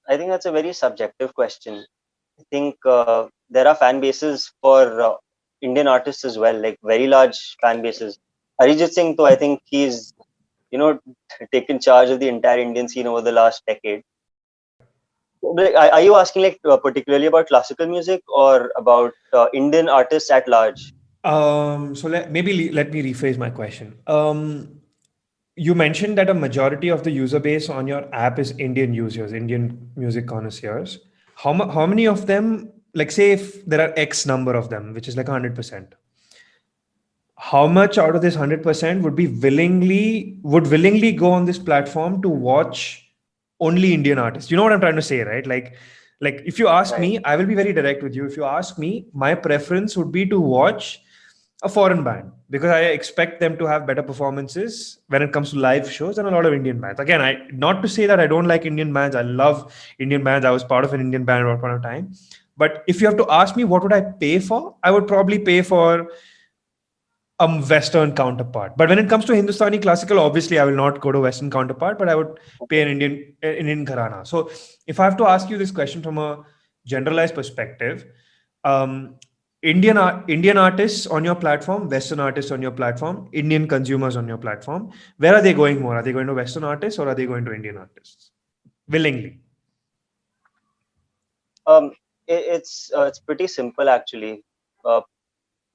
I think that's a very subjective question. I think there are fan bases for Indian artists as well, like very large fan bases. Arijit Singh, though, I think he's you know taken charge of the entire Indian scene over the last decade. Like, are you asking like particularly about classical music or about Indian artists at large? So let me rephrase my question. You mentioned that a majority of the user base on your app is Indian users, Indian music connoisseurs. How many of them, like say if there are X number of them, which is like 100%, how much out of this 100% would willingly go on this platform to watch only Indian artists? You know what I'm trying to say, right? Like if you ask Right. me, I will be very direct with you. If you ask me, my preference would be to watch a foreign band because I expect them to have better performances when it comes to live shows than a lot of Indian bands. Again, I not to say that I don't like Indian bands. I love Indian bands. I was part of an Indian band at one point of time. But if you have to ask me what would I pay for, I would probably pay for a Western counterpart. But when it comes to Hindustani classical, obviously I will not go to Western counterpart, but I would pay an Indian Gharana. So if I have to ask you this question from a generalized perspective, um, Indian artists on your platform, Western artists on your platform, Indian consumers on your platform, where are they going more? Are they going to Western artists or are they going to Indian artists? Willingly. Um, it's pretty simple actually. Uh,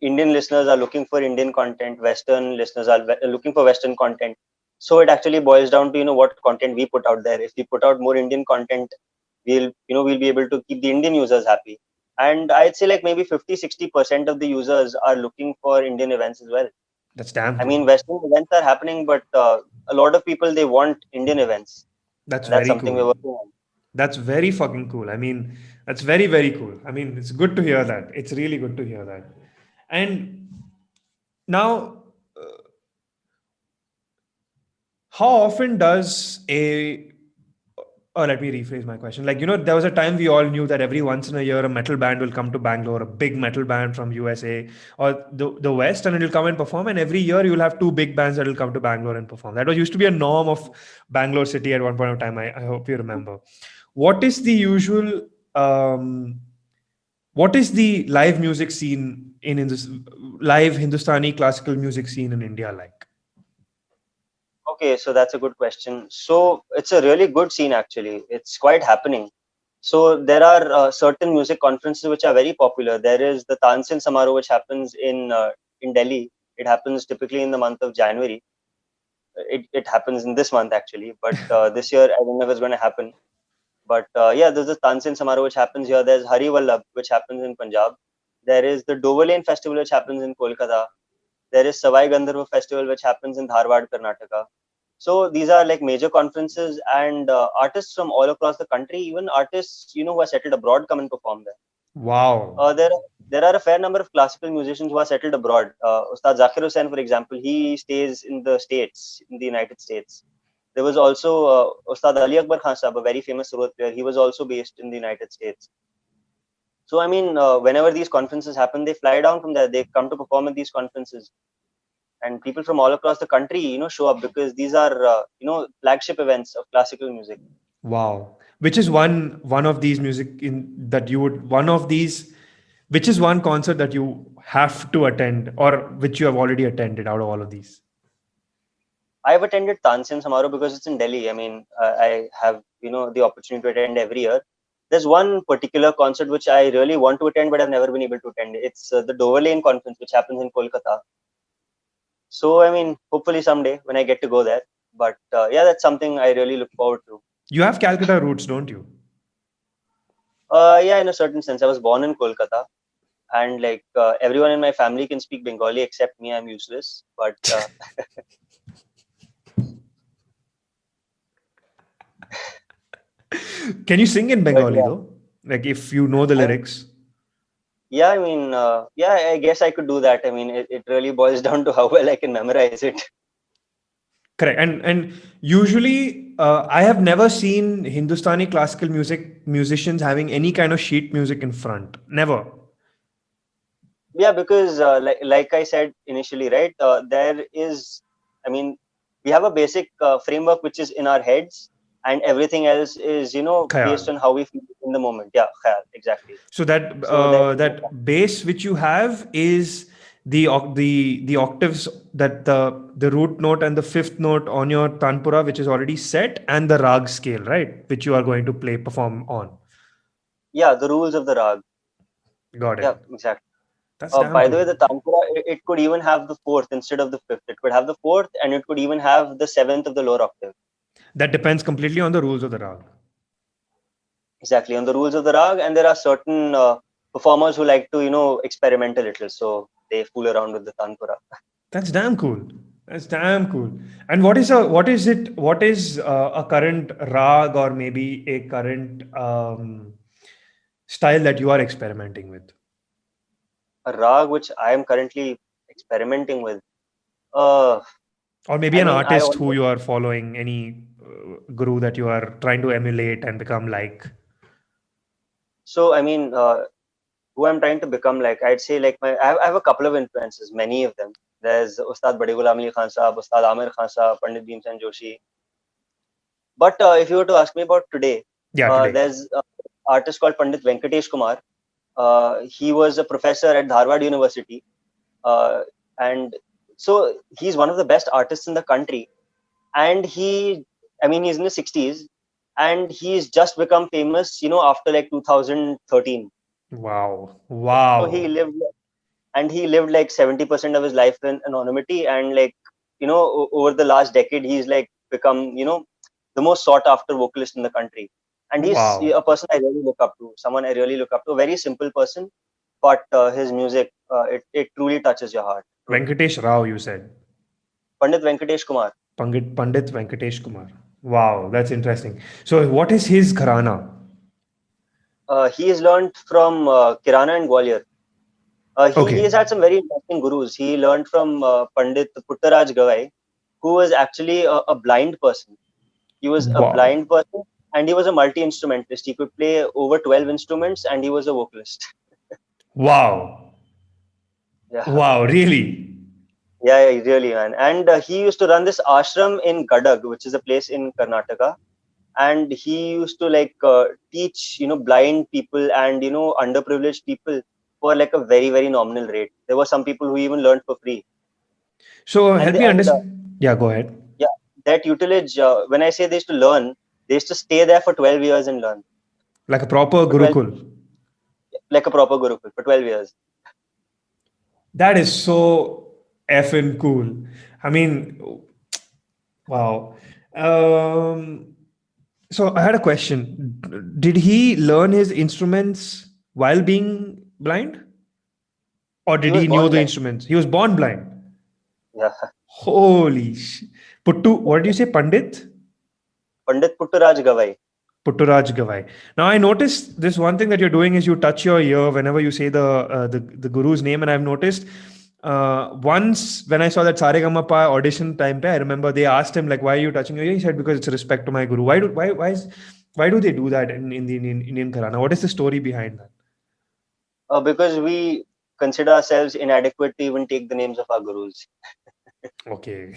Indian listeners are looking for Indian content. Western listeners are looking for Western content. So it actually boils down to what content we put out there. If we put out more Indian content, we'll be able to keep the Indian users happy. And I'd say like maybe 50-60% of the users are looking for Indian events as well. That's damn I cool. mean, Western events are happening, but a lot of people they want Indian events, That's and that's very something we're cool. working on. That's very fucking cool. I mean, that's very, very cool. I mean, it's good to hear that. It's really good to hear that. And now, how often does a or let me rephrase my question. Like, there was a time we all knew that every once in a year a metal band will come to Bangalore, a big metal band from USA or the West, and it'll come and perform. And every year you'll have two big bands that will come to Bangalore and perform. That was used to be a norm of Bangalore city at one point of time. I hope you remember. What is the usual um, what is the live music scene in this live Hindustani classical music scene in India like? Okay, so that's a good question. So it's a really good scene actually. It's quite happening. So there are certain music conferences which are very popular. There is the Tansin Samaroh which happens in Delhi. It happens typically in the month of January. It happens in this month actually, but this year I don't know if it's going to happen. But yeah, there's the Tansin Samaroh which happens here. There's Hari Vallabh which happens in Punjab. There is the Dovalane Festival which happens in Kolkata. There is Savai Gandharva Festival which happens in Dharwad, Karnataka. So these are like major conferences, and artists from all across the country, even artists who are settled abroad, come and perform there. Wow. There are a fair number of classical musicians who are settled abroad. Ustad Zakir Hussain, for example, he stays in the States, in the United States. There was also Ustad Ali Akbar Khan Sahab, a very famous Surut player. He was also based in the United States. So I mean, whenever these conferences happen, they fly down from there. They come to perform at these conferences, and people from all across the country, show up because these are, flagship events of classical music. Wow. Which is one of these music in that you would one of these which is one concert that you have to attend or which you have already attended out of all of these? I've attended Tansin Samaroh because it's in Delhi. I mean, I have the opportunity to attend every year. there's one particular concert which I really want to attend, but I've never been able to attend. It's the Dover Lane Conference, which happens in Kolkata. So, I mean, hopefully someday when I get to go there. But yeah, that's something I really look forward to. You have Calcutta roots, don't you? Yeah, in a certain sense, I was born in Kolkata, and like everyone in my family can speak Bengali except me. I'm useless. But Can you sing in but Bengali yeah, though? Like if you know the I, lyrics. yeah, I mean, yeah, I guess I could do that. I mean, it really boils down to how well I can memorize it. Correct. And usually I have never seen Hindustani classical music musicians having any kind of sheet music in front. Never. Yeah, because like I said initially, right? There is, I mean, we have a basic framework which is in our heads, and everything else is based Khayal. on how we feel in the moment. Yeah, khayal, exactly. So that So there, that bass which you have is the octaves, that the root note and the fifth note on your tanpura, which is already set, and the rag scale, right, which you are going to play perform on. yeah, the rules of the rag. Got it. Yeah, exactly. That's damn By the way, cool. the tanpura, it could even have the fourth instead of the fifth. It could have the fourth, and it could even have the seventh of the lower octave. That depends completely on the rules of the rag. Exactly, on the rules of the rag, and there are certain performers who like to experiment a little, so they fool around with the tanpura. That's damn cool. That's damn cool. And what is a current rag, or maybe a current style that you are experimenting with? A rag which I am currently experimenting with. Uh, Or maybe I an mean, I artist who almost, you are following, any guru that you are trying to emulate and become like. so I mean, who I'm trying to become like, I'd say like I have a couple of influences, many of them. There's Ustad Badi Ghulam Ali Khan Sahab, Ustad Amir Khan Sahab, Pandit Bhimsen Joshi. But if you were to ask me about today, Yeah, today. there's an artist called Pandit Venkatesh Kumar. He was a professor at Harvard University, uh, and so he's one of the best artists in the country. And I mean, he's in his 60s, and he's just become famous, after like 2013. Wow. So he Wow. lived, and he lived like 70% of his life in anonymity, and like over the last decade, he's like become the most sought after vocalist in the country. And he's Wow. a person I really look up to, someone I really look up to, a very simple person, but his music, it truly touches your heart, truly. Venkatesh Rao, you said. Pandit Venkatesh Kumar. Pandit Venkatesh Kumar. Wow, that's interesting. So, what is his gharana? He has learned from Kirana and Gwalior. He Okay. has had some very interesting gurus. He learned from Pandit Puttaraj Gavai, who was actually a blind person. He was a Wow. blind person, and he was a multi instrumentalist. He could play over 12 instruments, and he was a vocalist. Wow. Yeah, Wow, really? yeah, yeah, really, man. And he used to run this ashram in Gadag, which is a place in Karnataka. And he used to like teach, blind people and underprivileged people for like a very very nominal rate. There were some people who even learned for free. So, And help me understand. Yeah, go ahead. yeah, that tutelage. When I say they used to learn, they used to stay there for 12 years and learn Like a proper for 12, Gurukul. like a proper gurukul for 12 years. That is so effing cool. I mean, wow. Um, so I had a question. Did he learn his instruments while being blind? Or He did was he know born the blind. instruments? He was born blind. Yeah, Holy sh! Puttu, what did you say? Pandit? Pandit Putturaj Gavai. Putturaj Gavai. Now I noticed this one thing that you're doing is you touch your ear whenever you say the guru's name, and I've noticed once when I saw that Saregama audition time, I remember they asked him like, "Why are you touching your ear?" He said, "Because it's a respect to my guru." Why do they do that in the Indian Gharana? What is the story behind that? Because we consider ourselves inadequate to even take the names of our gurus. Okay,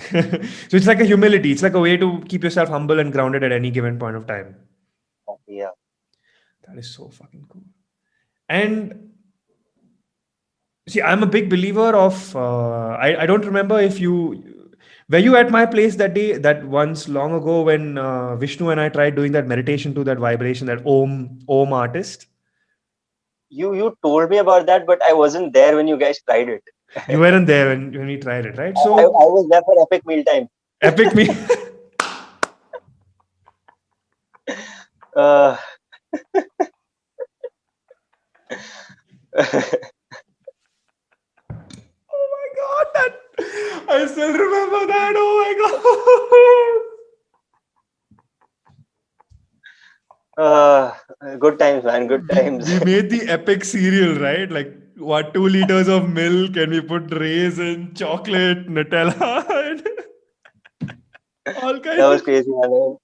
so it's like a humility. It's like a way to keep yourself humble and grounded at any given point of time. Yeah. That is so fucking cool. And see, I'm a big believer of. I don't remember if you. Were you at my place that day, that once long ago when Vishnu and I tried doing that meditation to that vibration, that Om artist? You told me about that, but I wasn't there when you guys tried it. You weren't there when we tried it, right? I So was there for epic mealtime. epic me. Uh, Oh my god, that I still remember that. Oh uh, good times, man. Good my god. times. We made the epic cereal, right? Like what, 2 liters of milk, and we put raisin, chocolate, Nutella, and all That kinds was of. crazy, man.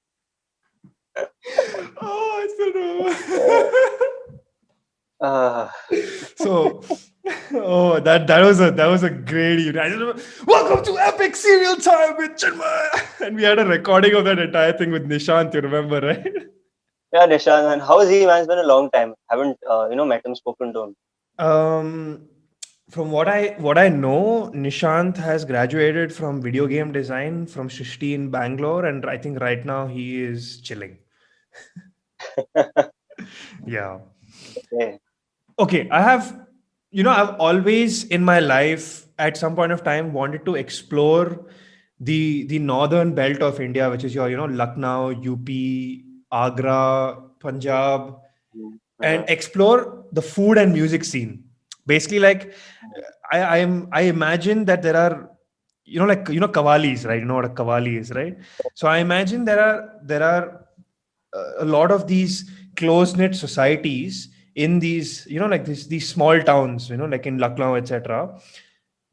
Oh, I still remember. Uh, So, oh, that was a great evening. I just remember, welcome to Epic Serial Time with Chinmaya, and we had a recording of that entire thing with Nishant. You remember, right? yeah, Nishan, man. How is he, man? It's been a long time. Haven't met him, spoken to him. Um, from what I know, Nishant has graduated from video game design from Srishti in Bangalore, and I think right now he is chilling. Yeah. Okay. Okay, I've always in my life at some point of time wanted to explore the northern belt of India, which is your, Lucknow, UP, Agra, Punjab, and Uh-huh. explore the food and music scene. Basically, like I imagine that there are, like kavalis, right? You know what a kavali is, right? So I imagine there are a lot of these close knit societies in these, like these small towns, like in Lucknow, etc.,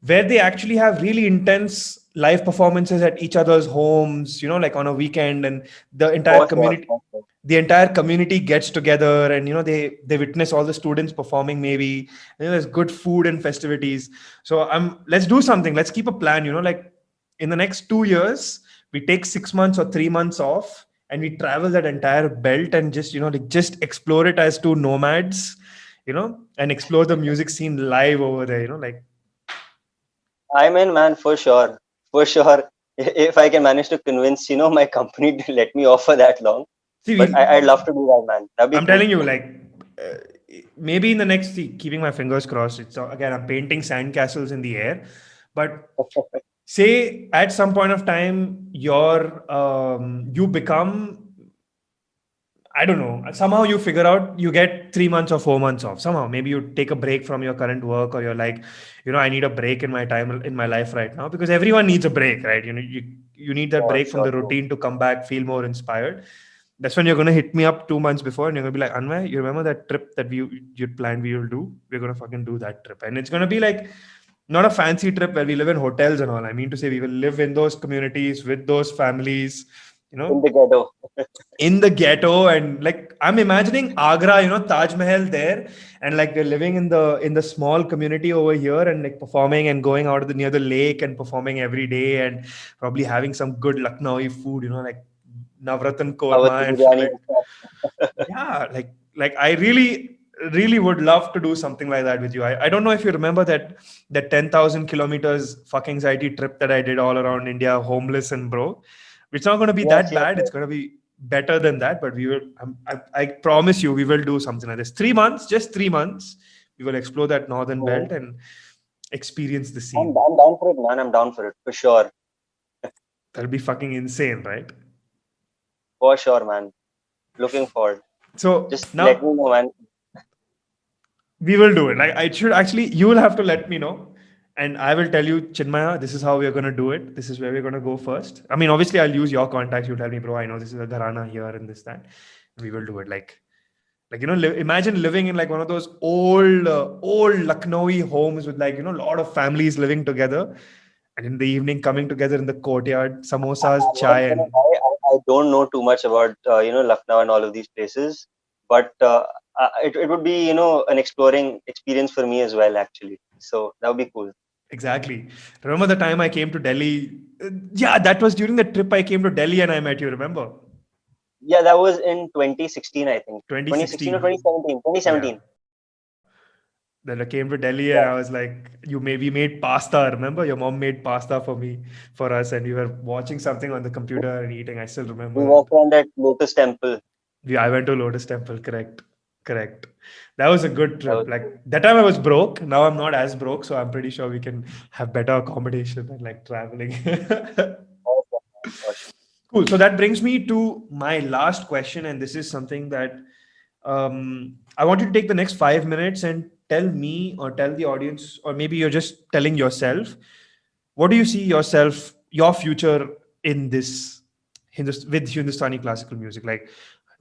where they actually have really intense live performances at each other's homes, like on a weekend, and the entire For sure. community For sure. the entire community gets together, and they witness all the students performing, maybe, there's good food and festivities. So let's do something, let's keep a plan, like in the next 2 years we take 6 months or 3 months off, and we travel that entire belt and just, like just explore it as two nomads, and explore the music scene live over there, like. I'm in, man, for sure. For sure. If I can manage to convince, my company to let me off for that long. See, But I'd love to do that, man. That'd be I'm cool. telling you, like, uh, maybe in the next, keeping my fingers crossed. It's again, I'm painting sandcastles in the air, but say at some point of time, you become, I don't know. Somehow you figure out you get 3 months or 4 months off. Somehow, maybe you take a break from your current work, or you're like, I need a break in my time in my life right now, because everyone needs a break, right? You need that Sure, break from sure, the true. routine to come back, feel more inspired. That's when you're gonna hit me up 2 months before, and you're gonna be like, Anway, you remember that trip that you planned we will do? We're gonna fucking do that trip, and it's gonna be like not a fancy trip where we live in hotels and all. I mean to say, we will live in those communities with those families, you In know, the ghetto. in the ghetto, and like I'm imagining Agra, Taj Mahal there, and like we're living in the small community over here, and like performing and going out near the lake and performing every day, and probably having some good Lucknowi food, like Navratan Our korma and shit, biryani like, and stuff. yeah, like I really would love to do something like that with you. I don't know if you remember that 10,000 kilometers fuck anxiety trip that I did all around India, homeless and bro. It's not going to be Yes, that yes, bad. It's yes. going to be better than that. But we will. I promise you, we will do something like this. 3 months, just 3 months. We will explore that northern belt Mhm. and experience the I'm, scene. I'm down for it, man. I'm down for it. For sure. That'll be fucking insane, right? For sure, man. Looking forward. So Just let me now know, man. we will do it. Like, I should actually, you will have to let me know, and I will tell you, Chinmaya, this is how we're gonna do it. This is where we're gonna go first. I mean, obviously, I'll use your contacts. You tell me, bro. I know this is a Gharana here and this that. We will do it. Like imagine living in like one of those old Lucknowi homes with like a lot of families living together, and in the evening coming together in the courtyard, samosas, I'm not chai, gonna and lie. I don't know too much about Lucknow and all of these places, but it would be an exploring experience for me as well, actually. So that would be cool. exactly. Remember the time I came to Delhi? Yeah, that was during the trip I came to Delhi and I met you. Remember? Yeah, that was in 2016, I think. 2016 or 2016. 2017. Yeah. 2017. Then I came to Delhi and Yeah. I was like, we made pasta. Remember, your mom made pasta for us, and we were watching something on the computer and eating. I still We remember that. walked around that Lotus temple. I went to Lotus Temple. Correct, correct. That was a good That trip. was Like that time, I was broke. Now I'm not as broke, so I'm pretty sure we can have better accommodation and like traveling. awesome, awesome. Cool. So that brings me to my last question, and this is something that I want you to take the next 5 minutes and tell me or tell the audience, or maybe you're just telling yourself, what do you see yourself, your future in this with Hindustani classical music? Like,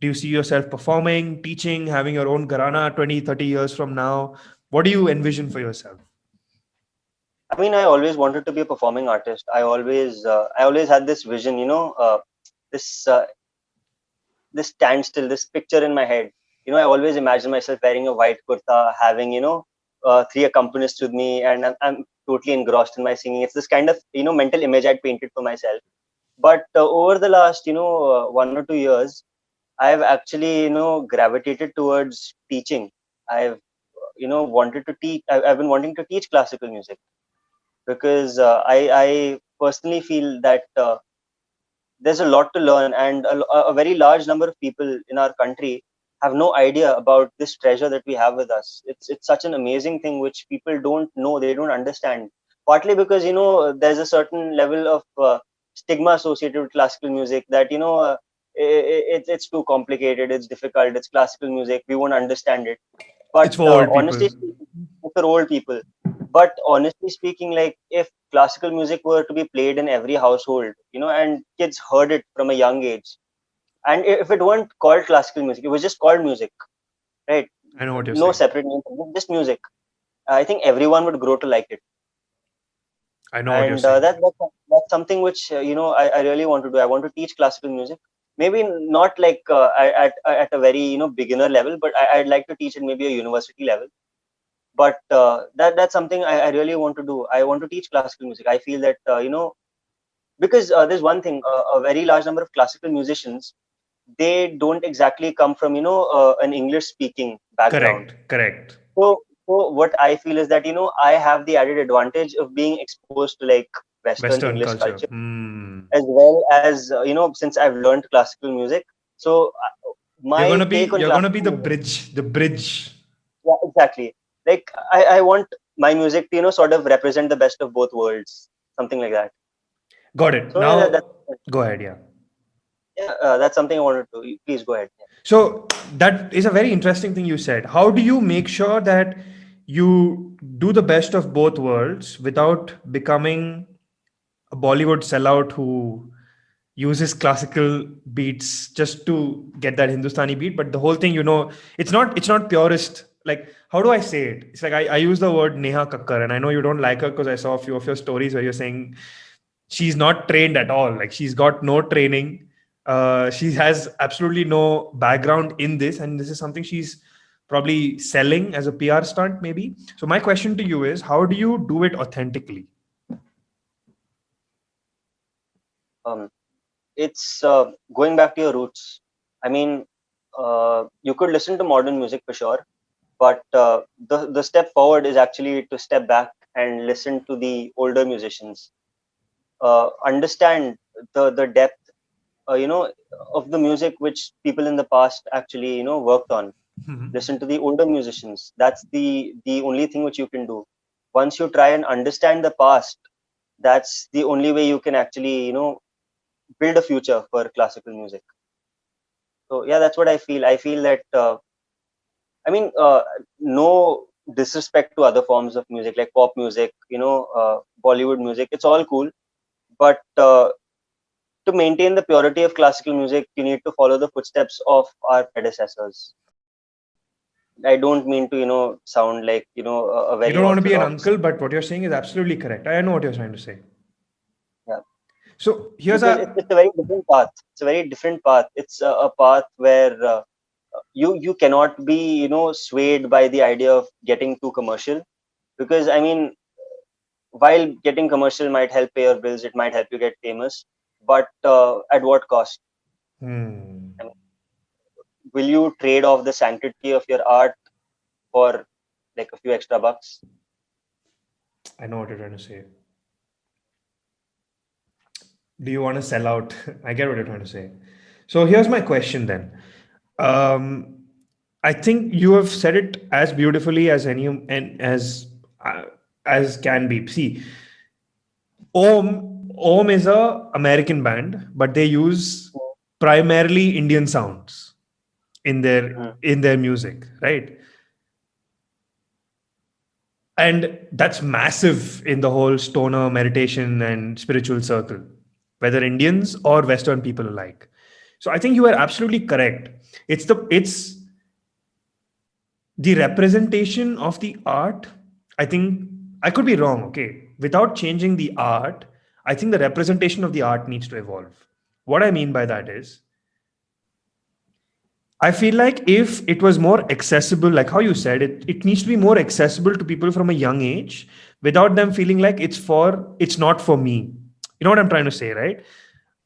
do you see yourself performing, teaching, having your own Gharana 20, 30 years from now? What do you envision for yourself? I mean, I always wanted to be a performing artist. I always had this vision, this this standstill, this picture in my head. I always imagine myself wearing a white kurta, having three accompanists with me, and I'm totally engrossed in my singing. It's this kind of mental image I'd painted for myself. But over the last 1 or 2 years, I've actually gravitated towards teaching. I've wanted to teach. I've been wanting to teach classical music because I personally feel that there's a lot to learn, and a very large number of people in our country have no idea about this treasure that we have with us. It's such an amazing thing which people don't know, they don't understand. Partly because there's a certain level of stigma associated with classical music, that it's too complicated, it's difficult, it's classical music, we won't understand it. But It's for old honestly people. speaking, for old people. But honestly speaking, like, if classical music were to be played in every household, and kids heard it from a young age, and if it weren't called classical music, it was just called music, right? I know what you're No saying. separate name, just music. I think everyone would grow to like it. I know what you're And saying. that's something which I really want to do. I want to teach classical music. Maybe not like at a very beginner level, but I'd like to teach at maybe a university level. But that's something I really want to do. I want to teach classical music. I feel that because there's one thing, a very large number of classical musicians, they don't exactly come from an English speaking background. Correct, correct. So what I feel is that I have the added advantage of being exposed to like Western Western English culture. culture, Hmm. as well as since I've learned classical music. So my take on You're gonna classical be music, the bridge. yeah, exactly. Like I want my music to sort of represent the best of both worlds, something like that. Got it. So yeah, Now, go ahead. Yeah. yeah, that's something I wanted to. Please go ahead. So that is a very interesting thing you said. How do you make sure that you do the best of both worlds without becoming a Bollywood sellout who uses classical beats just to get that Hindustani beat? But the whole thing, it's not purist. Like, how do I say it? It's like I use the word Neha Kakkar, and I know you don't like her because I saw a few of your stories where you're saying she's not trained at all. Like, she's got no training. She has absolutely no background in this, and this is something she's probably selling as a PR stunt, maybe. So my question to you is, how do you do it authentically? Um, it's going back to your roots. I mean, you could listen to modern music for sure, but the step forward is actually to step back and listen to the older musicians, understand the depth, of the music which people in the past actually worked on. Mhm. Listen to the older musicians. That's the only thing which you can do. Once you try and understand the past, that's the only way you can actually build a future for classical music. So yeah, that's what I feel. I feel that I mean, no disrespect to other forms of music like pop music, Bollywood music. It's all cool, but to maintain the purity of classical music, you need to follow the footsteps of our predecessors. I don't mean to sound like a You very don't want to be an orthodox. uncle, but what you're saying is absolutely correct. I know what you're trying to say. Yeah, So here's because a it's a very different path. It's a very different path. It's a path where you cannot be swayed by the idea of getting too commercial. Because I mean, while getting commercial might help pay your bills, it might help you get famous, but at what cost? hmm. I mean, will you trade off the sanctity of your art for like a few extra bucks. I know what you're trying to say. Do you want to sell out? I get what you're trying to say. So here's my question then. Um, I think you have said it as beautifully as any and as can be. See, Om is a American band, but they use primarily Indian sounds in their music, right? And that's massive in the whole stoner meditation and spiritual circle, whether Indians or Western people alike. So I think you are absolutely correct. It's the representation of the art. I think I could be wrong. Okay, without changing the art, I think the representation of the art needs to evolve. What I mean by that is, I feel like if it was more accessible, like how you said, it needs to be more accessible to people from a young age without them feeling like it's not for me. You know what I'm trying to say, right?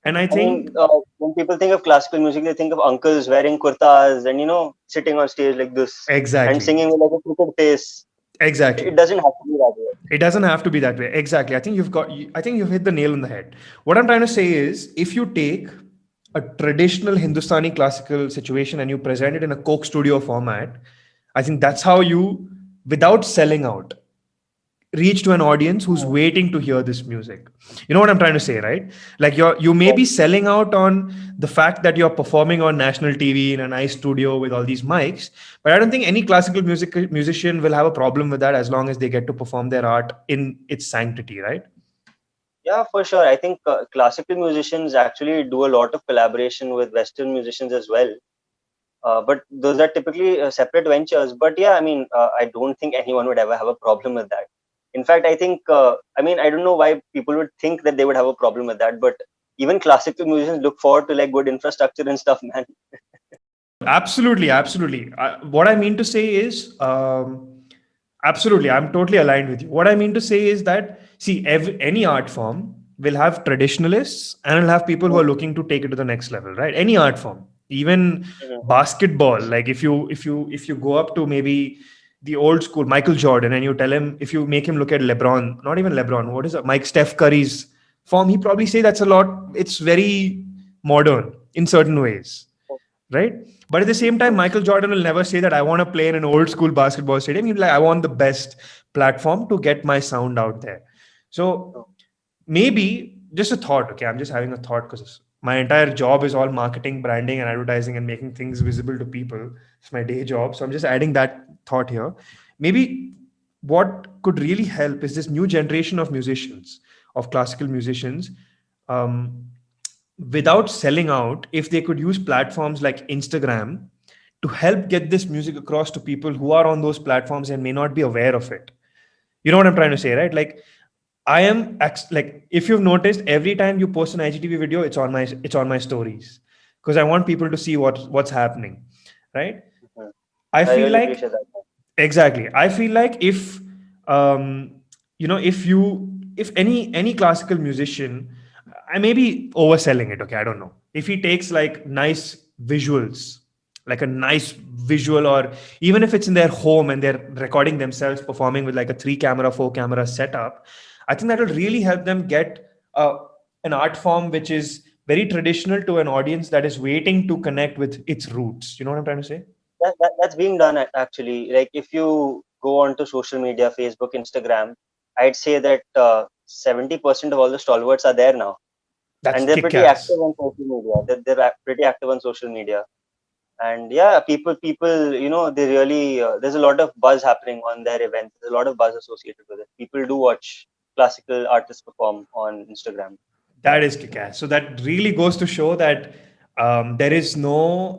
And I I think mean, when people think of classical music, they think of uncles wearing kurtas and sitting on stage like this and exactly, singing with like a crooked face. exactly. It doesn't have to be that way. It doesn't have to be that way. Exactly. I think you've hit the nail on the head. What I'm trying to say is if you take a traditional Hindustani classical situation and you present it in a Coke studio format, I think that's how you, without selling out, reach to an audience who's waiting to hear this music. You know what I'm trying to say, right? Like you may be selling out on the fact that you're performing on national TV in a nice studio with all these mics, but I don't think any classical musician will have a problem with that as long as they get to perform their art in its sanctity, right? Yeah, for sure. I think classical musicians actually do a lot of collaboration with Western musicians as well. But those are typically separate ventures. But yeah, I mean, I don't think anyone would ever have a problem with that. In fact, I think, I mean, I don't know why people would think that they would have a problem with that, but even classical musicians look forward to like good infrastructure and stuff, man. Absolutely, absolutely. What I mean to say is, absolutely, I'm totally aligned with you. What I mean to say is that, see, any art form will have traditionalists and will have people who are looking to take it to the next level, right? Any art form, even Mhm. basketball. Like if you go up to maybe the old school Michael Jordan and you tell him, if you make him look at LeBron, not even LeBron, what is it, Mike Steph Curry's form, he probably say that's a lot. It's very modern in certain ways, right? But at the same time, Michael Jordan will never say that I want to play in an old school basketball stadium. He'll be like, I want the best platform to get my sound out there. So maybe just a thought. Okay, I'm just having a thought because my entire job is all marketing, branding, and advertising and making things visible to people. It's my day job. So I'm just adding that thought here. Maybe what could really help is this new generation of musicians, of classical musicians, um, without selling out, if they could use platforms like Instagram to help get this music across to people who are on those platforms and may not be aware of it. You know what I'm trying to say, right? Like like if you've noticed, every time you post an IGTV video, it's on my stories because I want people to see what's happening, right? Mhm. I I feel really like appreciate that. exactly. I feel like if if any classical musician, I may be overselling it. Okay, I don't know. If he takes like nice visuals, like a nice visual, or even if it's in their home and they're recording themselves performing with like a 3 camera, 4 camera setup, I think that will really help them get an art form which is very traditional to an audience that is waiting to connect with its roots. You know what I'm trying to say? That's being done actually. Like if you go onto social media, Facebook, Instagram, I'd say that 70% of all the stalwarts are there now, That's and they're kick pretty active ass. on social media. They're pretty active on social media, and yeah, people, they really there's a lot of buzz happening on their events. There's a lot of buzz associated with it. People do watch classical artists perform on Instagram. That is kick-ass. So that really goes to show that there is no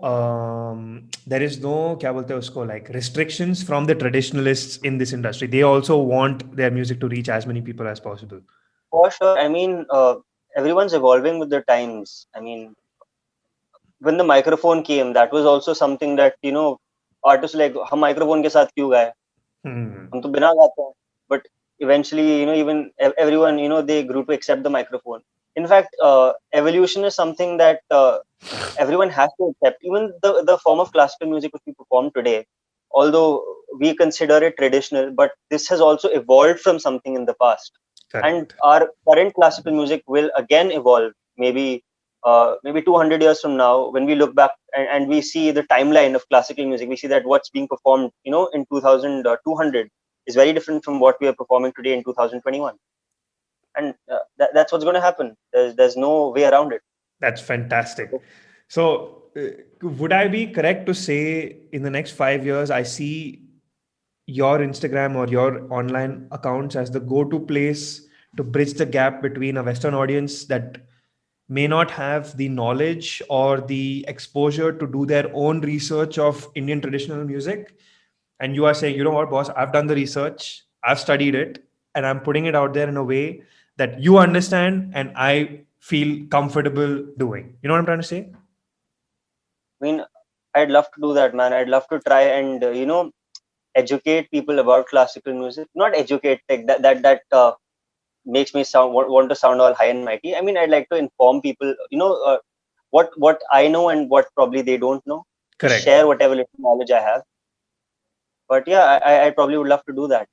क्या बोलते हैं उसको, like restrictions from the traditionalists in this industry. They also want their music to reach as many people as possible. For sure. I mean, everyone's evolving with the times. I mean, when the microphone came, that was also something that artists like हम microphone के साथ क्यों गाए, Hmm. हम तो बिना गाते हैं. But eventually, even everyone, they grew to accept the microphone. In fact, evolution is something that everyone has to accept. Even the form of classical music which we perform today, although we consider it traditional, but this has also evolved from something in the past. And Correct. our current classical music will again evolve, maybe 200 years from now, when we look back and we see the timeline of classical music, we see that what's being performed, in 2200 is very different from what we are performing today in 2021. And that's what's going to happen. There's no way around it. That's fantastic. So, would I be correct to say in the next 5 years, I see your Instagram or your online accounts as the go-to place to bridge the gap between a Western audience that may not have the knowledge or the exposure to do their own research of Indian traditional music? And you are saying, you know what, boss, I've done the research, I've studied it, and I'm putting it out there in a way that you understand and I feel comfortable doing. You know what I'm trying to say? I mean, I'd love to do that, man. I'd love to try and educate people about classical music. Not educate, like that makes me want to sound all high and mighty. I mean, I'd like to inform people, what I know and what probably they don't know. Just Correct. share whatever little knowledge I have. But yeah, I probably would love to do that.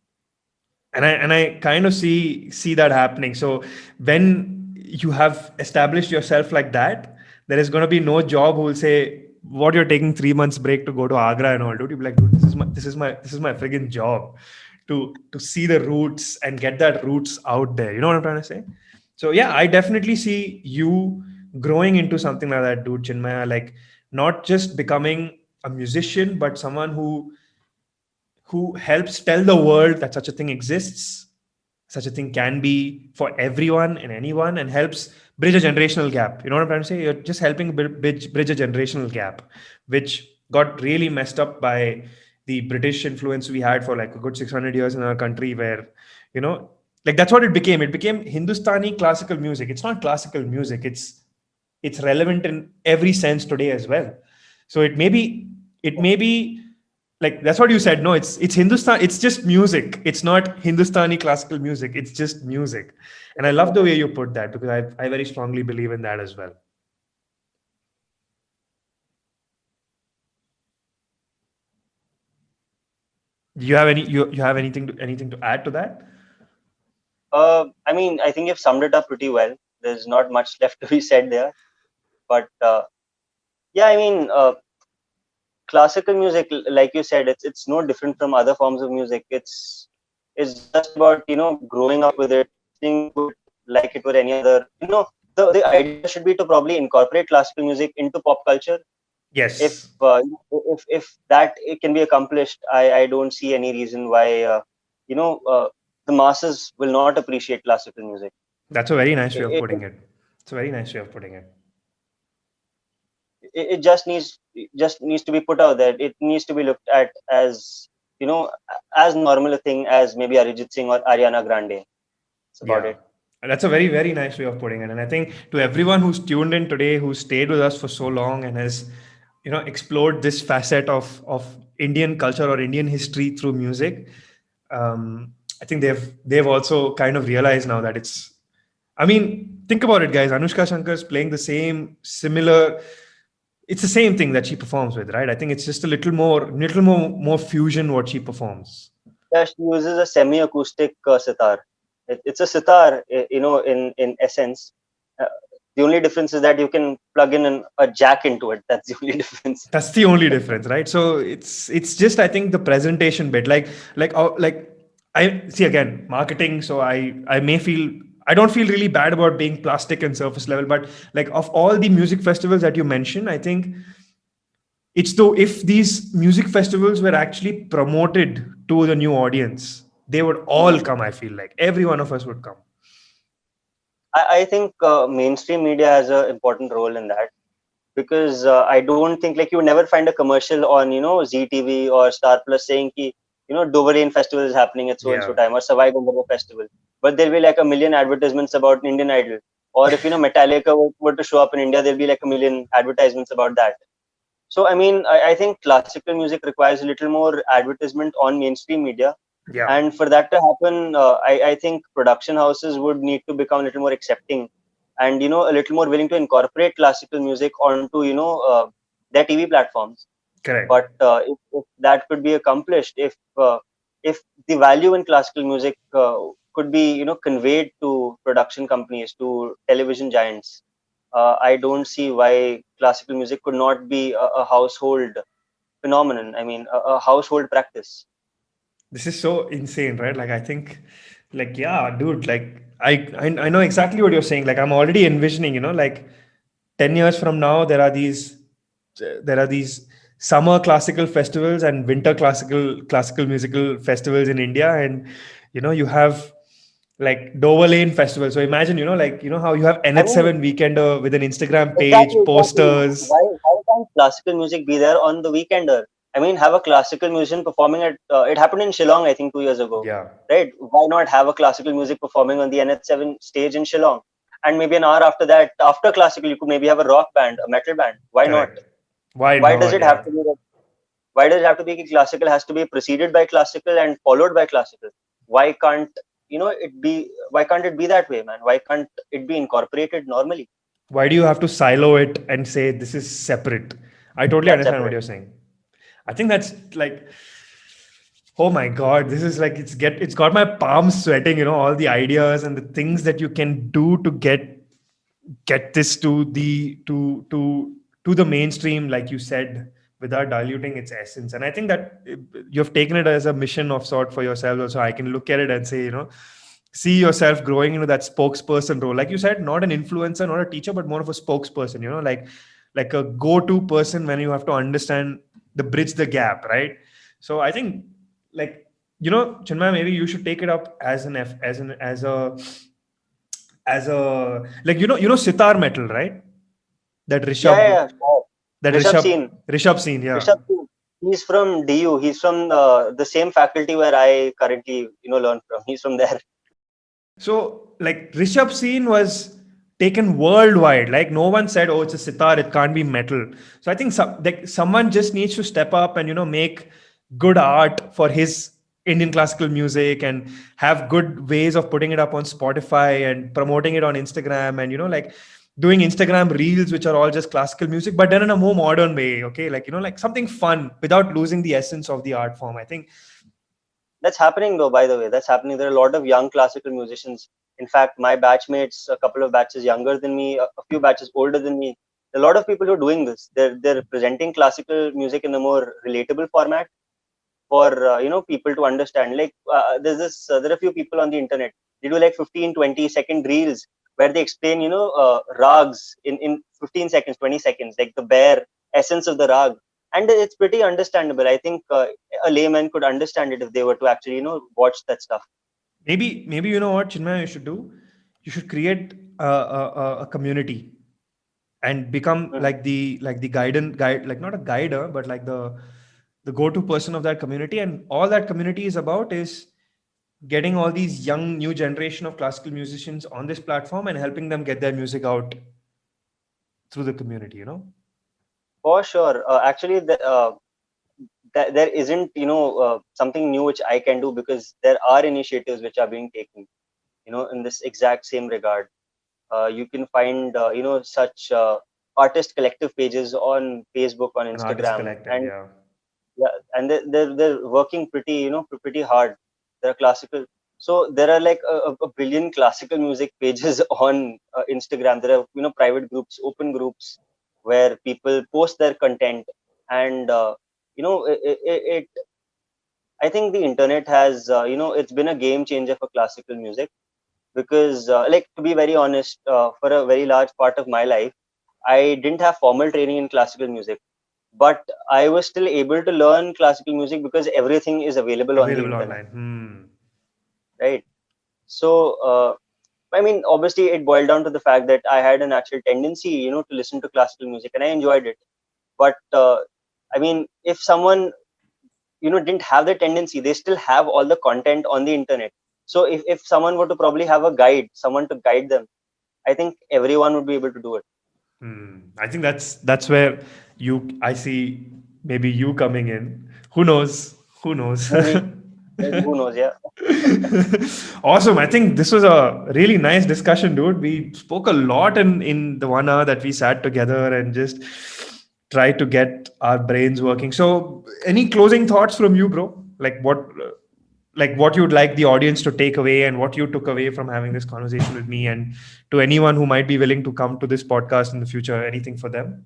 And I kind of see that happening. So when you have established yourself like that, there is going to be no job who will say, what, you're taking 3 months break to go to Agra and all. Dude, you'll be like, dude, this is my friggin' job to see the roots and get that roots out there. You know what I'm trying to say? So yeah, I definitely see you growing into something like that, dude. Chinmaya, like not just becoming a musician, but someone who helps tell the world that such a thing exists, such a thing can be for everyone and anyone, and helps bridge a generational gap. You know what I'm trying to say? You're just helping bridge a generational gap, which got really messed up by the British influence we had for like a good 600 years in our country, where, you know, like that's what it became. It became Hindustani classical music. It's not classical music. It's relevant in every sense today as well. So it may be like that's what you said. No, it's Hindustan. It's just music. It's not Hindustani classical music. It's just music. And I love the way you put that because I very strongly believe in that as well. You have you have anything to add to that? I mean, I think you've summed it up pretty well. There's not much left to be said there. But yeah, I mean, classical music, like you said, it's no different from other forms of music. It's just about growing up with it, listening to it like it were any other. The idea should be to probably incorporate classical music into pop culture. If Yes, if that it can be accomplished, I don't see any reason why you know uh, the masses will not appreciate classical music. that's a very nice way of It, putting it. It's a very nice way of putting it. it just needs to be put out there. It needs to be looked at as you know as normal a thing as maybe Arijit Singh or Ariana Grande. That's about Yeah. it. And that's a very, very nice way of putting it. And I think to everyone who's tuned in today, who stayed with us for so long and has, explored this facet of Indian culture or Indian history through music, I think they've also kind of realized now that it's. I mean, think about it, guys. Anushka Shankar is playing the same similar. It's the same thing that she performs with, right? I think it's just a little more fusion what she performs. Yeah, she uses a semi-acoustic sitar. It's a sitar, in essence. Uh, the only difference is that you can plug in a jack into it. That's the only difference. That's the only difference, right? So it's just, I think, the presentation bit, like I see, again, marketing. So I don't feel really bad about being plastic and surface level, but like of all the music festivals that you mentioned, I think it's though if these music festivals were actually promoted to the new audience, they would all Mhm. come. I feel like every one of us would come. I think mainstream media has an important role in that, because I don't think, like, you would never find a commercial on ZTV or Star Plus saying ki, Dover Lane Festival is happening at so and so Yeah, time, or Savai Gandharva Festival, but there'll be like a million advertisements about Indian Idol. Or if Metallica were to show up in India, there'll be like a million advertisements about that. So I mean, I think classical music requires a little more advertisement on mainstream media, yeah. and for that to happen, I think production houses would need to become a little more accepting, and a little more willing to incorporate classical music onto their TV platforms. Correct. But if that could be accomplished, if the value in classical music could be conveyed to production companies, to television giants, I don't see why classical music could not be a household phenomenon. I mean, a household practice. This is so insane, right? Like I think, like yeah, dude. Like I know exactly what you're saying. Like I'm already envisioning, like 10 years from now, there are these summer classical festivals and winter classical musical festivals in India, and you have like Dover Lane Festival. So imagine, like how you have I mean, NH7 Weekender with an Instagram page, exactly. posters. Why can't classical music be there on the weekender? I mean, have a classical musician performing at. It happened in Shillong, I think, 2 years ago, Yeah, right? Why not have a classical music performing on the NH7 stage in Shillong, and maybe an hour after that, after classical, you could maybe have a rock band, a metal band. Why not? correct. Why Why does not? it have Yeah. to be that? Why does it have to be classical? Has to be preceded by classical and followed by classical? Why can't it be? Why can't it be that way, man? Why can't it be incorporated normally? Why do you have to silo it and say this is separate? I totally That's understand what separate. you're saying. I think that's like, oh my god, this is like it's got my palms sweating. All the ideas and the things that you can do to get this to the mainstream, like you said, without diluting its essence. And I think that you've taken it as a mission of sort for yourself. Also, I can look at it and say, see yourself growing into that spokesperson role, like you said, not an influencer, not a teacher, but more of a spokesperson, like a go-to person when you have to understand the bridge the gap, right? So I think, like, Chinmaya, maybe you should take it up as an F, as a like, sitar metal, right? that Yeah, yeah, rishabh yeah, sure. that Rishabh rishabh Seen. rishabh scene, yeah. Rishabh Seen. He's from DU. He's from the same faculty where I currently, learn from. He's from there. So, like, Rishabh Scene was taken worldwide. Like, no one said, "Oh, it's a sitar; it can't be metal." So, I think someone just needs to step up and make good art for his Indian classical music, and have good ways of putting it up on Spotify and promoting it on Instagram, and like doing Instagram reels, which are all just classical music, but done in a more modern way. Okay, like like something fun without losing the essence of the art form. I think. That's happening though, by the way. That's happening. There are a lot of young classical musicians. In fact, my batchmates, a couple of batches younger than me, a few batches older than me, a lot of people who are doing this. They're presenting classical music in a more relatable format for people to understand. Like there are a few people on the internet. They do like 15-20 second reels where they explain rags in 15 seconds, 20 seconds, like the bare essence of the rag, and it's pretty understandable. I think a layman could understand it if they were to actually watch that stuff. Maybe you know what, Chinmay, you should do? You should create a community and become Mhm. like the guide, like not a guider, but like the go-to person of that community. And all that community is about is getting all these young new generation of classical musicians on this platform and helping them get their music out through the community. For sure. Actually, there isn't something new which I can do, because there are initiatives which are being taken in this exact same regard. You can find such artist collective pages on Facebook, on An artist Instagram, collective, and yeah. yeah, and they're working pretty pretty hard. They're classical, so there are like a billion classical music pages on Instagram. There are private groups, open groups, where people post their content, and it I think the internet has it's been a game changer for classical music, because like, to be very honest, for a very large part of my life, I didn't have formal training in classical music, but I was still able to learn classical music because everything is available on the Available internet, online. right? So I mean, obviously it boiled down to the fact that I had an actual tendency to listen to classical music, and I enjoyed it. But I mean, if someone didn't have the tendency, they still have all the content on the internet. So if someone were to probably have a guide, someone to guide them, I think everyone would be able to do it. I think that's where I see maybe you coming in. Who knows? Who knows? Maybe, maybe, who knows? Yeah. Awesome. I think this was a really nice discussion, dude. We spoke a lot in the 1 hour that we sat together, and just try to get our brains working. So, any closing thoughts from you, bro? Like what you'd like the audience to take away, and what you took away from having this conversation with me, and to anyone who might be willing to come to this podcast in the future, anything for them?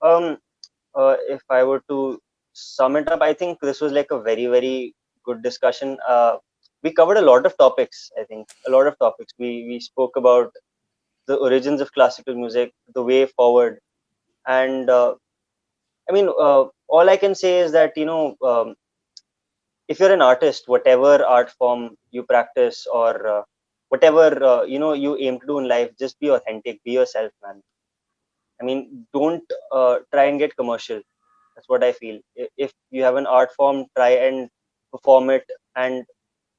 Um, if I were to sum it up, I think this was like a very, very good discussion. We covered a lot of topics. I think a lot of topics. We spoke about the origins of classical music, the way forward, and I mean, all I can say is that if you're an artist, whatever art form you practice or whatever you aim to do in life, just be authentic, be yourself, man. I mean, don't try and get commercial. That's what I feel. If you have an art form, try and perform it and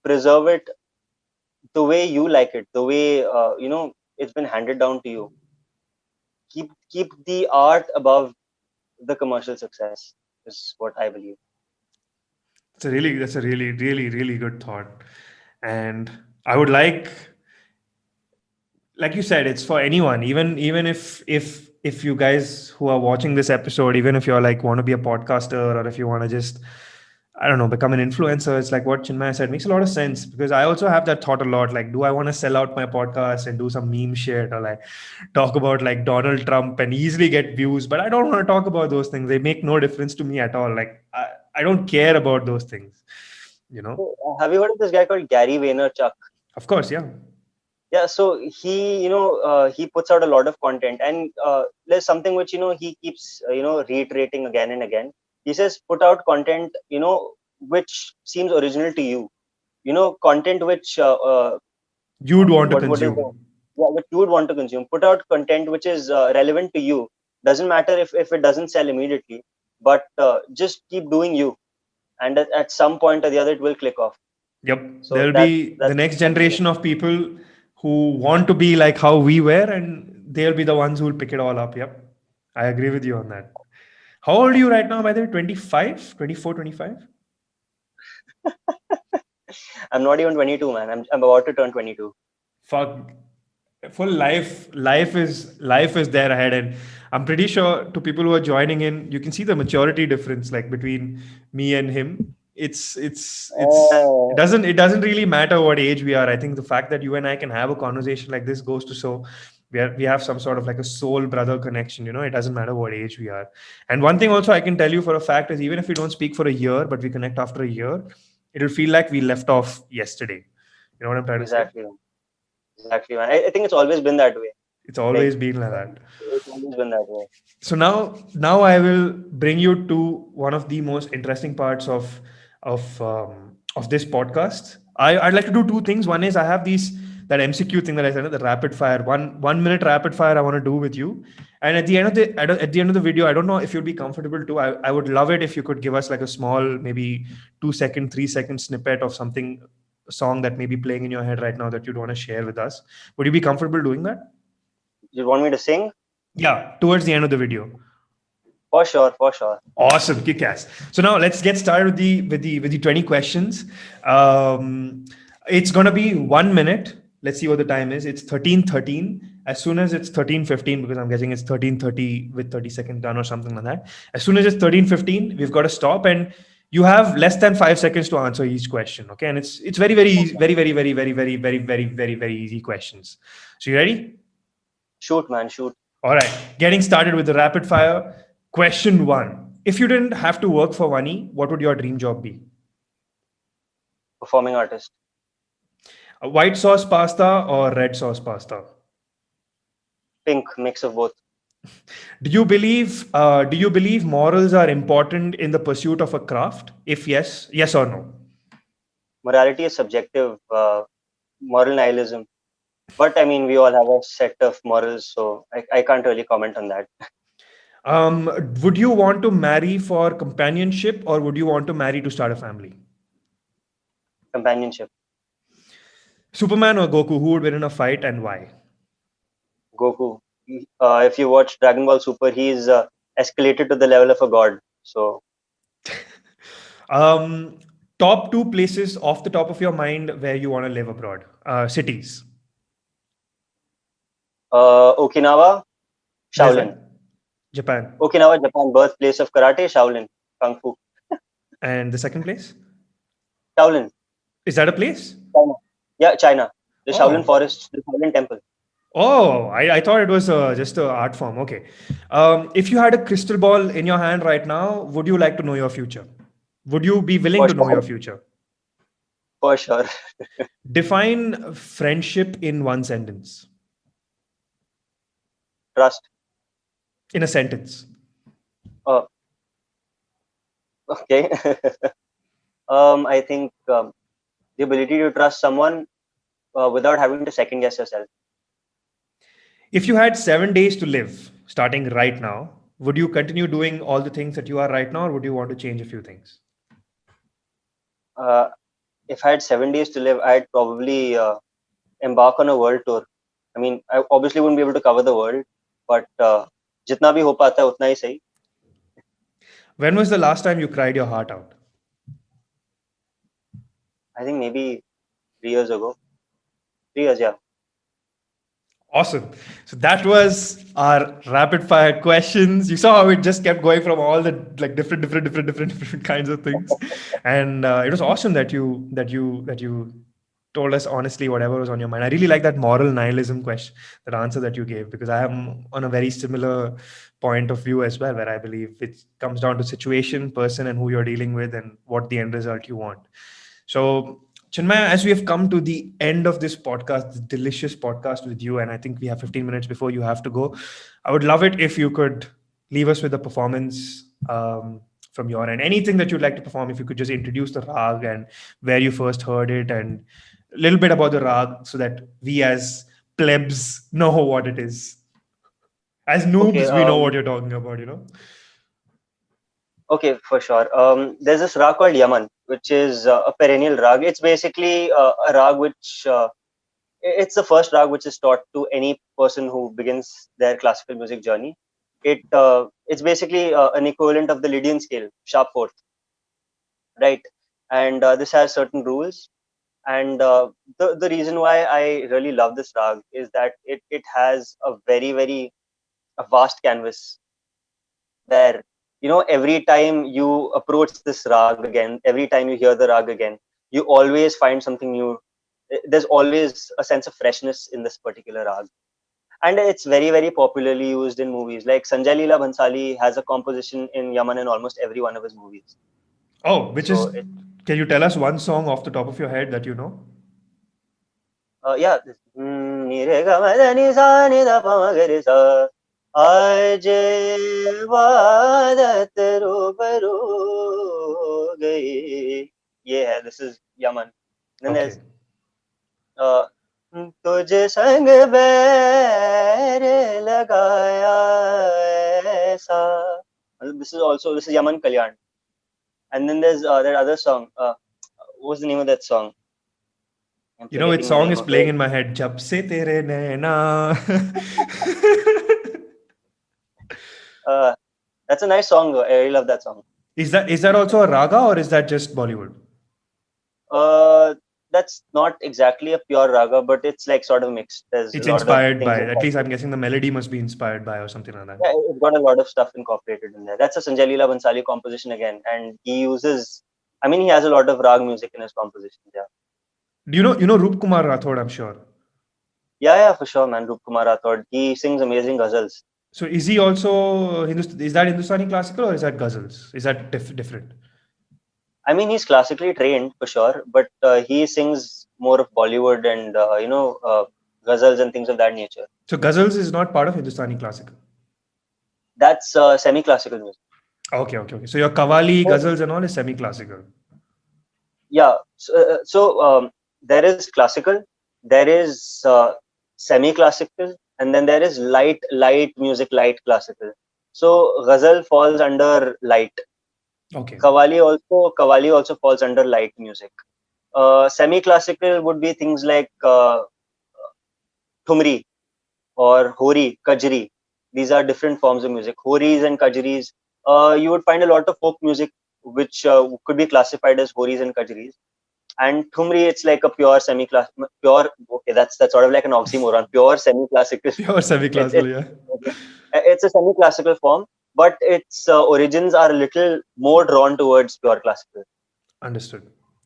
preserve it the way you like it, the way it's been handed down to you. Keep the art above the commercial success is what I believe. That's a really, really, really good thought. And I would like you said, it's for anyone, even if you guys who are watching this episode, even if you're like want to be a podcaster, or if you want to just, I don't know, become an influencer, it's like what Chinmaya said makes a lot of sense, because I also have that thought a lot. Like, do I want to sell out my podcast and do some meme shit, or like talk about like Donald Trump and easily get views? But I don't want to talk about those things. They make no difference to me at all. Like, I don't care about those things, you know. So, have you heard of this guy called Gary Vaynerchuk? Of course, yeah. Yeah, so he puts out a lot of content, and there's something which he keeps reiterating again and again. He says, put out content which seems original to you, content which You'd want to what is the, consume. yeah, what you would want to consume. Put out content which is relevant to you. Doesn't matter if it doesn't sell immediately, but just keep doing you, and at some point or the other it will click off. Yep. So There'll that's be the that's next that's generation of people who want to be like how we were, and they'll be the ones who will pick it all up. Yep. I agree with you on that. How old are you right now, by the way? 25, 24, 25? I'm not even 22, man. I'm about to turn 22. Fuck. Full life is there ahead, and I'm pretty sure to people who are joining in, you can see the maturity difference like between me and him. Uh, It doesn't really matter what age we are. I think the fact that you and I can have a conversation like this goes to show we have some sort of like a soul brother connection. It doesn't matter what age we are. And one thing also I can tell you for a fact is, even if we don't speak for a year but we connect after a year, it'll feel like we left off yesterday. You know what I'm trying to say? exactly, exactly, man. I think it's always been that way. It's Like always been like that. it's always been that way. So now I will bring you to one of the most interesting parts of this podcast. I'd like to do two things. One is I have that MCQ thing that I said, the rapid fire, 1 minute rapid fire I want to do with you. And at the end of the video, I don't know if you'd be comfortable to. I would love it if you could give us like a small, maybe 2 second, 3 second snippet of something, a song that may be playing in your head right now that you'd want to share with us. Would you be comfortable doing that? You want me to sing? Yeah, towards the end of the video. For sure, for sure. Awesome, kick ass. So now let's get started with the 20 questions. It's gonna be 1 minute. Let's see what the time is. It's 13:13. As soon as it's 13:15, because I'm guessing it's 13:30 with 30 seconds done or something like that. As soon as it's 13:15, we've got to stop, and you have less than 5 seconds to answer each question. Okay, and it's very very easy, very very very very very very very very very easy questions. So you ready? Shoot, man, shoot. All right, getting started with the rapid fire. Question one. If you didn't have to work for money, what would your dream job be? Performing artist. A white sauce pasta or red sauce pasta? Pink, mix of both. Do you believe morals are important in the pursuit of a craft? If yes, yes or no? Morality is subjective. Moral nihilism. But I mean, we all have a set of morals, so I can't really comment on that. Would you want to marry for companionship, or would you want to marry to start a family? Companionship. Superman or Goku, who would win in a fight and why? Goku. If you watch Dragon Ball Super, he's escalated to the level of a god. So Um, Top two places off the top of your mind where you want to live abroad. Cities. Okinawa, Where's Shaolin. that? Japan. Okinawa, Japan, birthplace of karate, Shaolin, kung fu. And the second place? Shaolin, Is that a place? China. Yeah, China. The Shaolin Oh. Forest, the Shaolin Temple. Oh, I thought it was just a art form. Okay. If you had a crystal ball in your hand right now, would you like to know your future? Would you be willing For to know your sure. future? For sure. Define friendship in one sentence. Trust. In a sentence. Uh, okay. I think the ability to trust someone without having to second guess yourself. If you had 7 days to live, starting right now, would you continue doing all the things that you are right now, or would you want to change a few things? Uh, if I had 7 days to live, I'd probably embark on a world tour. I mean, I obviously wouldn't be able to cover the world, but जितना भी हो पाता है उतना ही सही. When was the last time you cried your heart out? I think maybe 3 years ago. 3 years, yeah. Awesome. So that was our rapid fire questions. You saw how it just kept going from all the like different kinds of things, and it was awesome that you told us honestly whatever was on your mind. I really like that moral nihilism question, that answer that you gave, because I am on a very similar point of view as well, where I believe it comes down to situation, person, and who you're dealing with, and what the end result you want. So, Chinmaya, as we have come to the end of this podcast, this delicious podcast with you, and I think we have 15 minutes before you have to go, I would love it if you could leave us with a performance from your end. Anything that you'd like to perform, if you could just introduce the Raag and where you first heard it, and a little bit about the Raag so that we as plebs know what it is. As Okay. noobs, we know what you're talking about. Okay, for sure. There's this rag called Yaman, which is a perennial rag. It's basically a rag which it's the first rag which is taught to any person who begins their classical music journey. It's basically an equivalent of the Lydian scale, sharp fourth, right? And this has certain rules. And the reason why I really love this rag is that it has a very a vast canvas where every time you approach this rag again, every time you hear the rag again, you always find something new. There's always a sense of freshness in this particular rag, and it's very popularly used in movies. Like Sanjay Leela Bhansali has a composition in Yaman in almost every one of his movies. Oh, which So is, can you tell us one song off the top of your head that you know? yeah. Ni re ga ma da ni sa ni da pa ma ga re sa. आज वादत रूबरू गई. ये है. This is Yaman. Then Okay. there's uh, तुझे संग बैर लगाया ऐसा. This is Yaman Kalyan. And then there's that other song. What's the name of that song? I'm You know which forgetting the song name is of playing it. in my head? Jab se tere naina. Uh, that's a nice song though. I really love that song. Is that also a raga, or is that just Bollywood? Uh, that's not exactly a pure raga, but it's like sort of mixed. There's a It's lot of inspired things by, at least I'm incorporated. guessing the melody must be inspired by or something like that. Yeah, it's got a lot of stuff incorporated in there. That's a Sanjay Leela Bhansali composition again, and he uses. I mean, he has a lot of rag music in his compositions. Yeah, Do you know Roop Kumar Rathod, I'm sure. yeah, for sure, man. Roop Kumar Rathod. He sings amazing ghazals. So is he also is that Hindustani classical, or is that ghazals? Is that different? I mean, he's classically trained for sure, but he sings more of Bollywood and ghazals and things of that nature. So ghazals is not part of Hindustani classical. That's semi-classical music. Okay. So your Qawwali, ghazals and all is semi-classical. Yeah. So there is classical, there is semi-classical, and then there is light music, light classical. So ghazal falls under light. Okay. Qawwali also falls under light music. Semi-classical would be things like thumri or hori, kajri. These are different forms of music. Horis and kajris. You would find a lot of folk music which could be classified as horis and kajris. And thumri, it's like a pure semi-class, pure. Okay, that's sort of like an oxymoron. Pure semi-classical. Pure It's semi-classical, yeah. It's a semi-classical form, but its origins are a little more drawn towards pure classical. Understood.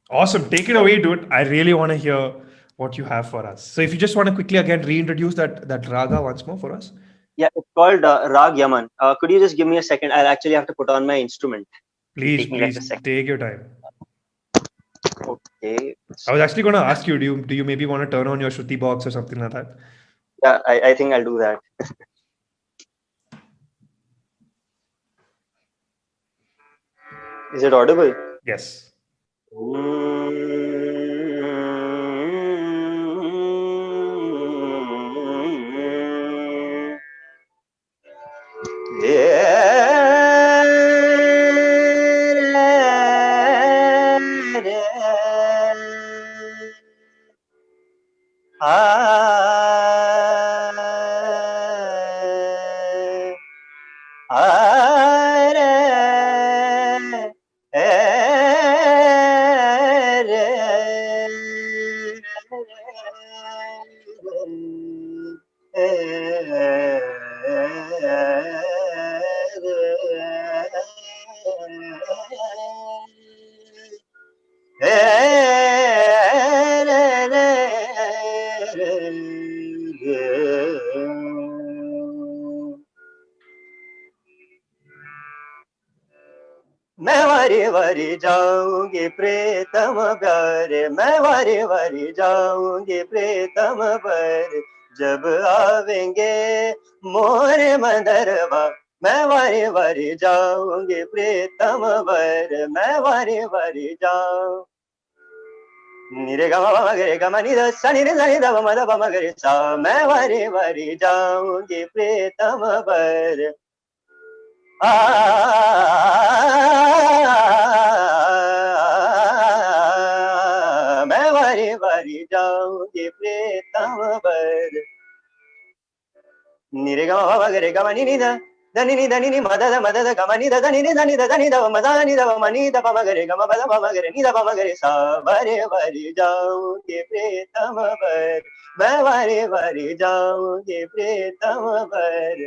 Awesome. Take it away, dude. I really want to hear what you have for us. So if you just want to quickly again reintroduce that raga once more for us. Yeah, it's called Raag Yaman. Could you just give me a second? I'll actually have to put on my instrument. It'll Please, take me like please a second. take your time. Okay. I was actually going to ask you, do you maybe want to turn on your Shruti box or something like that? Yeah, I think I'll do that. Is it audible? Yes. मैं वारी वारी जाऊंगी प्रीतम प्यारे, मैं वारी वारी जाऊंगी प्रीतम पर, जब आवेंगे मोरे मदरवा, मैं वारी वारी जाऊंगी प्रीतम पर, मैं वारी वारी जाऊं निरे गा मा गे गा मा नि दा सा नि रे सा नि दा मा दा मा गे रे सा, मैं वारी वारी जाऊंगी प्रीतम पर, मैं वारी वारी जाऊंगी प्रीतम पर, निरे गा मा गे रे गा मा नि नि दा దని ని దని ని మద ద మద ద గమ ని ద దని ని దని ద దని ద మద ని ద మ ని ద ప మ గ రే గమ పద ప మ గ రే ని ద ప మ గ రే సా వరే వరి जाऊंगे प्रीतम पर, मैं वारे वारे जाऊंगे प्रीतम पर,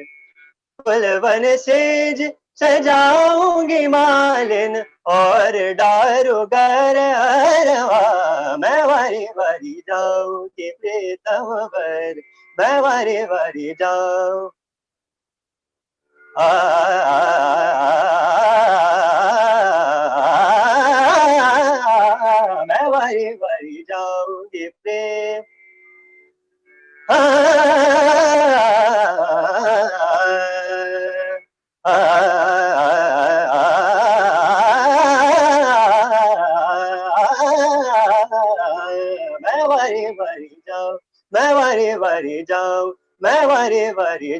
फूलवन सेज सजाऊंगी मालिन और डारू गर हरवा, मैं वारी वारी जाऊंगी प्रीतम पर, मैं वारी वारी जाऊं मैं वारी वारी जाऊंगी प्रेम मैं वारी वारी जाऊं, मैं वारी वारी जाऊं, मैं वारी वारी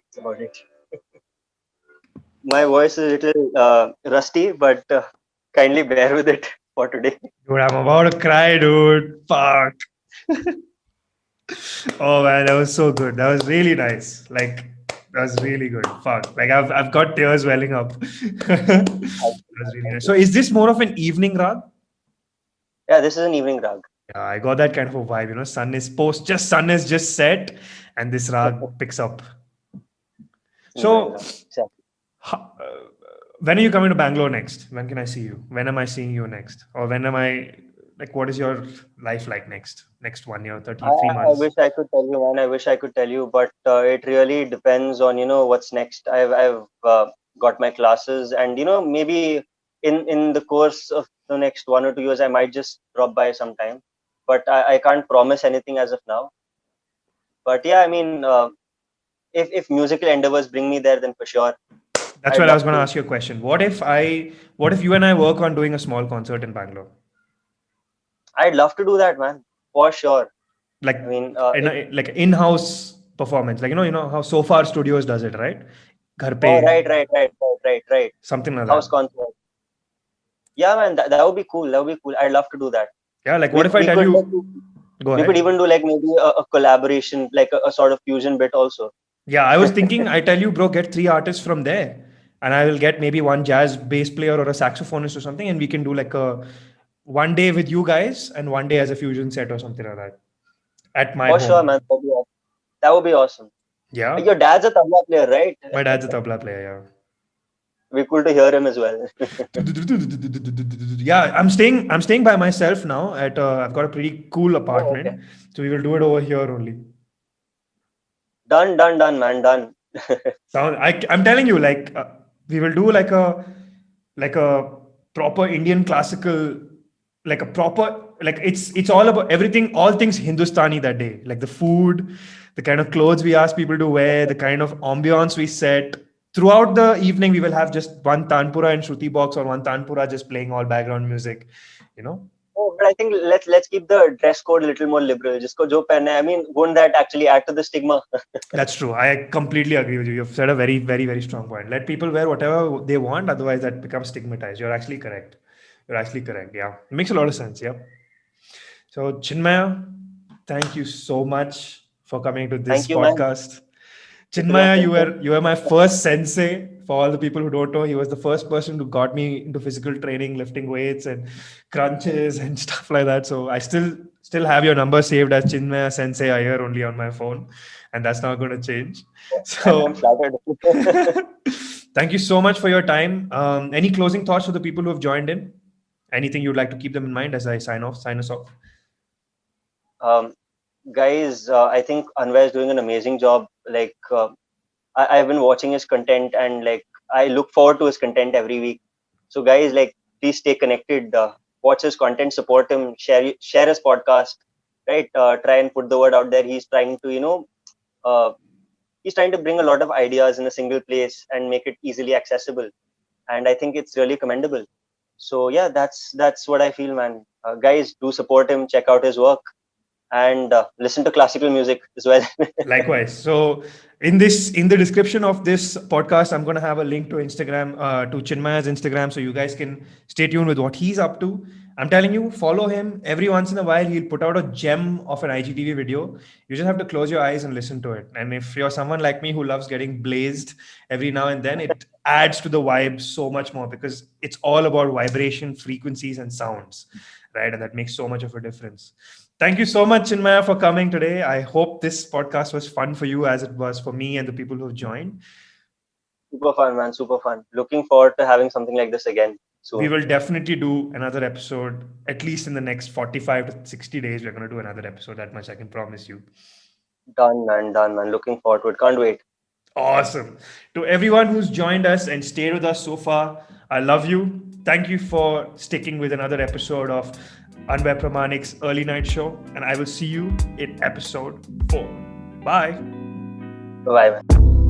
That's about it. My voice is a little rusty, but kindly bear with it for today. Dude, I'm about to cry, dude. Fuck. Oh man, that was so good. That was really nice. Like, that was really good. Fuck. Like, I've got tears welling up. That was really nice. So, is this more of an evening rag? Yeah, this is an evening rag. Yeah, I got that kind of a vibe. You know, sun is just set, and this rag picks up. So, Exactly. when are you coming to Bangalore next? When can I see you? When am I seeing you next? Or when am I, like, what is your life like next 1 year, 33 I months? wish I could tell you, man. I wish I could tell you, but it really depends on what's next. I've got my classes, and maybe in the course of the next 1 or 2 years, I might just drop by sometime. But I can't promise anything as of now. But yeah, I mean, if musical endeavors bring me there, then for sure. That's what I was going to ask you a question. What if you and I work on doing a small concert in Bangalore? I'd love to do that, man, for sure. Like, I mean, like in-house performance, like you know how So Far Studios does it, right? Ghar pe, right. something like House that. concert. Yeah, man, that would be cool. That would be cool. I'd love to do that. Yeah, like what if I tell you? Go We ahead. could even do like maybe a collaboration, like a sort of fusion bit also. Yeah, I was thinking, I tell you, bro, get 3 artists from there. and I will get maybe one jazz bass player or a saxophonist or something, and we can do like a one day with you guys and one day as a fusion set or something like that at my For sure, home. man. That would be awesome. Yeah, Your dad's a tabla player, right? my dad's a tabla player. Be cool to hear him as well. Yeah, I'm staying by myself now. At I've got a pretty cool Oh, okay. apartment, so we will do it over here only. Done, done, done, man. Done. I'm telling you, like we will do like a proper Indian classical, like a proper like it's all about everything, all things Hindustani that day, like the food, the kind of clothes we ask people to wear, the kind of ambiance we set. Throughout the evening, we will have just one tanpura and shruti box or one tanpura just playing all background music, you know. Oh, but I think let's keep the dress code a little more liberal. Jisko jo pehna hai. I mean, wouldn't that actually add to the stigma? That's true. I completely agree with you. You've said a very, very, very strong point. Let people wear whatever they want, otherwise that becomes stigmatized. You're actually correct. You're actually correct. Yeah. It makes a lot of sense. Yeah. So Chinmaya, thank you so much for coming to this Thank you, man. podcast. Thank you for the Chinmaya, opportunity. you were my first sensei. For all the people who don't know, he was the first person who got me into physical training, lifting weights and crunches and stuff like that. So I still have your number saved as Chinmaya Sensei Iyer only on my phone, and that's not going to change. I'm So flattered. thank you so much for your time. Any closing thoughts for the people who have joined in? Anything you'd like to keep them in mind as I sign us off? um, Guys, I think Anway is doing an amazing job. Like, I've been watching his content, and like I look forward to his content every week. So, guys, like, please stay connected. Watch his content, support him, share his podcast. Right, try and put the word out there. He's trying to, uh, he's trying to bring a lot of ideas in a single place and make it easily accessible. And I think it's really commendable. So yeah, that's what I feel, man. Guys, do support him. Check out his work and listen to classical music as well. Likewise. So in the description of this podcast, I'm going to have a link to Instagram, to Chinmaya's Instagram, so you guys can stay tuned with what he's up to. I'm telling you, follow him. Every once in a while, he'll put out a gem of an IGTV video. You just have to close your eyes and listen to it. And if you're someone like me who loves getting blazed every now and then, it adds to the vibe so much more because it's all about vibration, frequencies, and sounds, right? And that makes so much of a difference. Thank you so much, Chinmaya, for coming today. I hope this podcast was fun for you as it was for me and the people who have joined. Super fun, man. Super fun. Looking forward to having something like this again We soon. will definitely do another episode, at least in the next 45 to 60 days. We're going to do another episode. That much I can promise you. Done, man. Done, man. Looking forward to it. Can't wait. Awesome. To everyone who's joined us and stayed with us so far, I love you. Thank you for sticking with another episode of Anway Pramanik's Early Night Show. And I will see you in episode 4. Bye. Bye, man.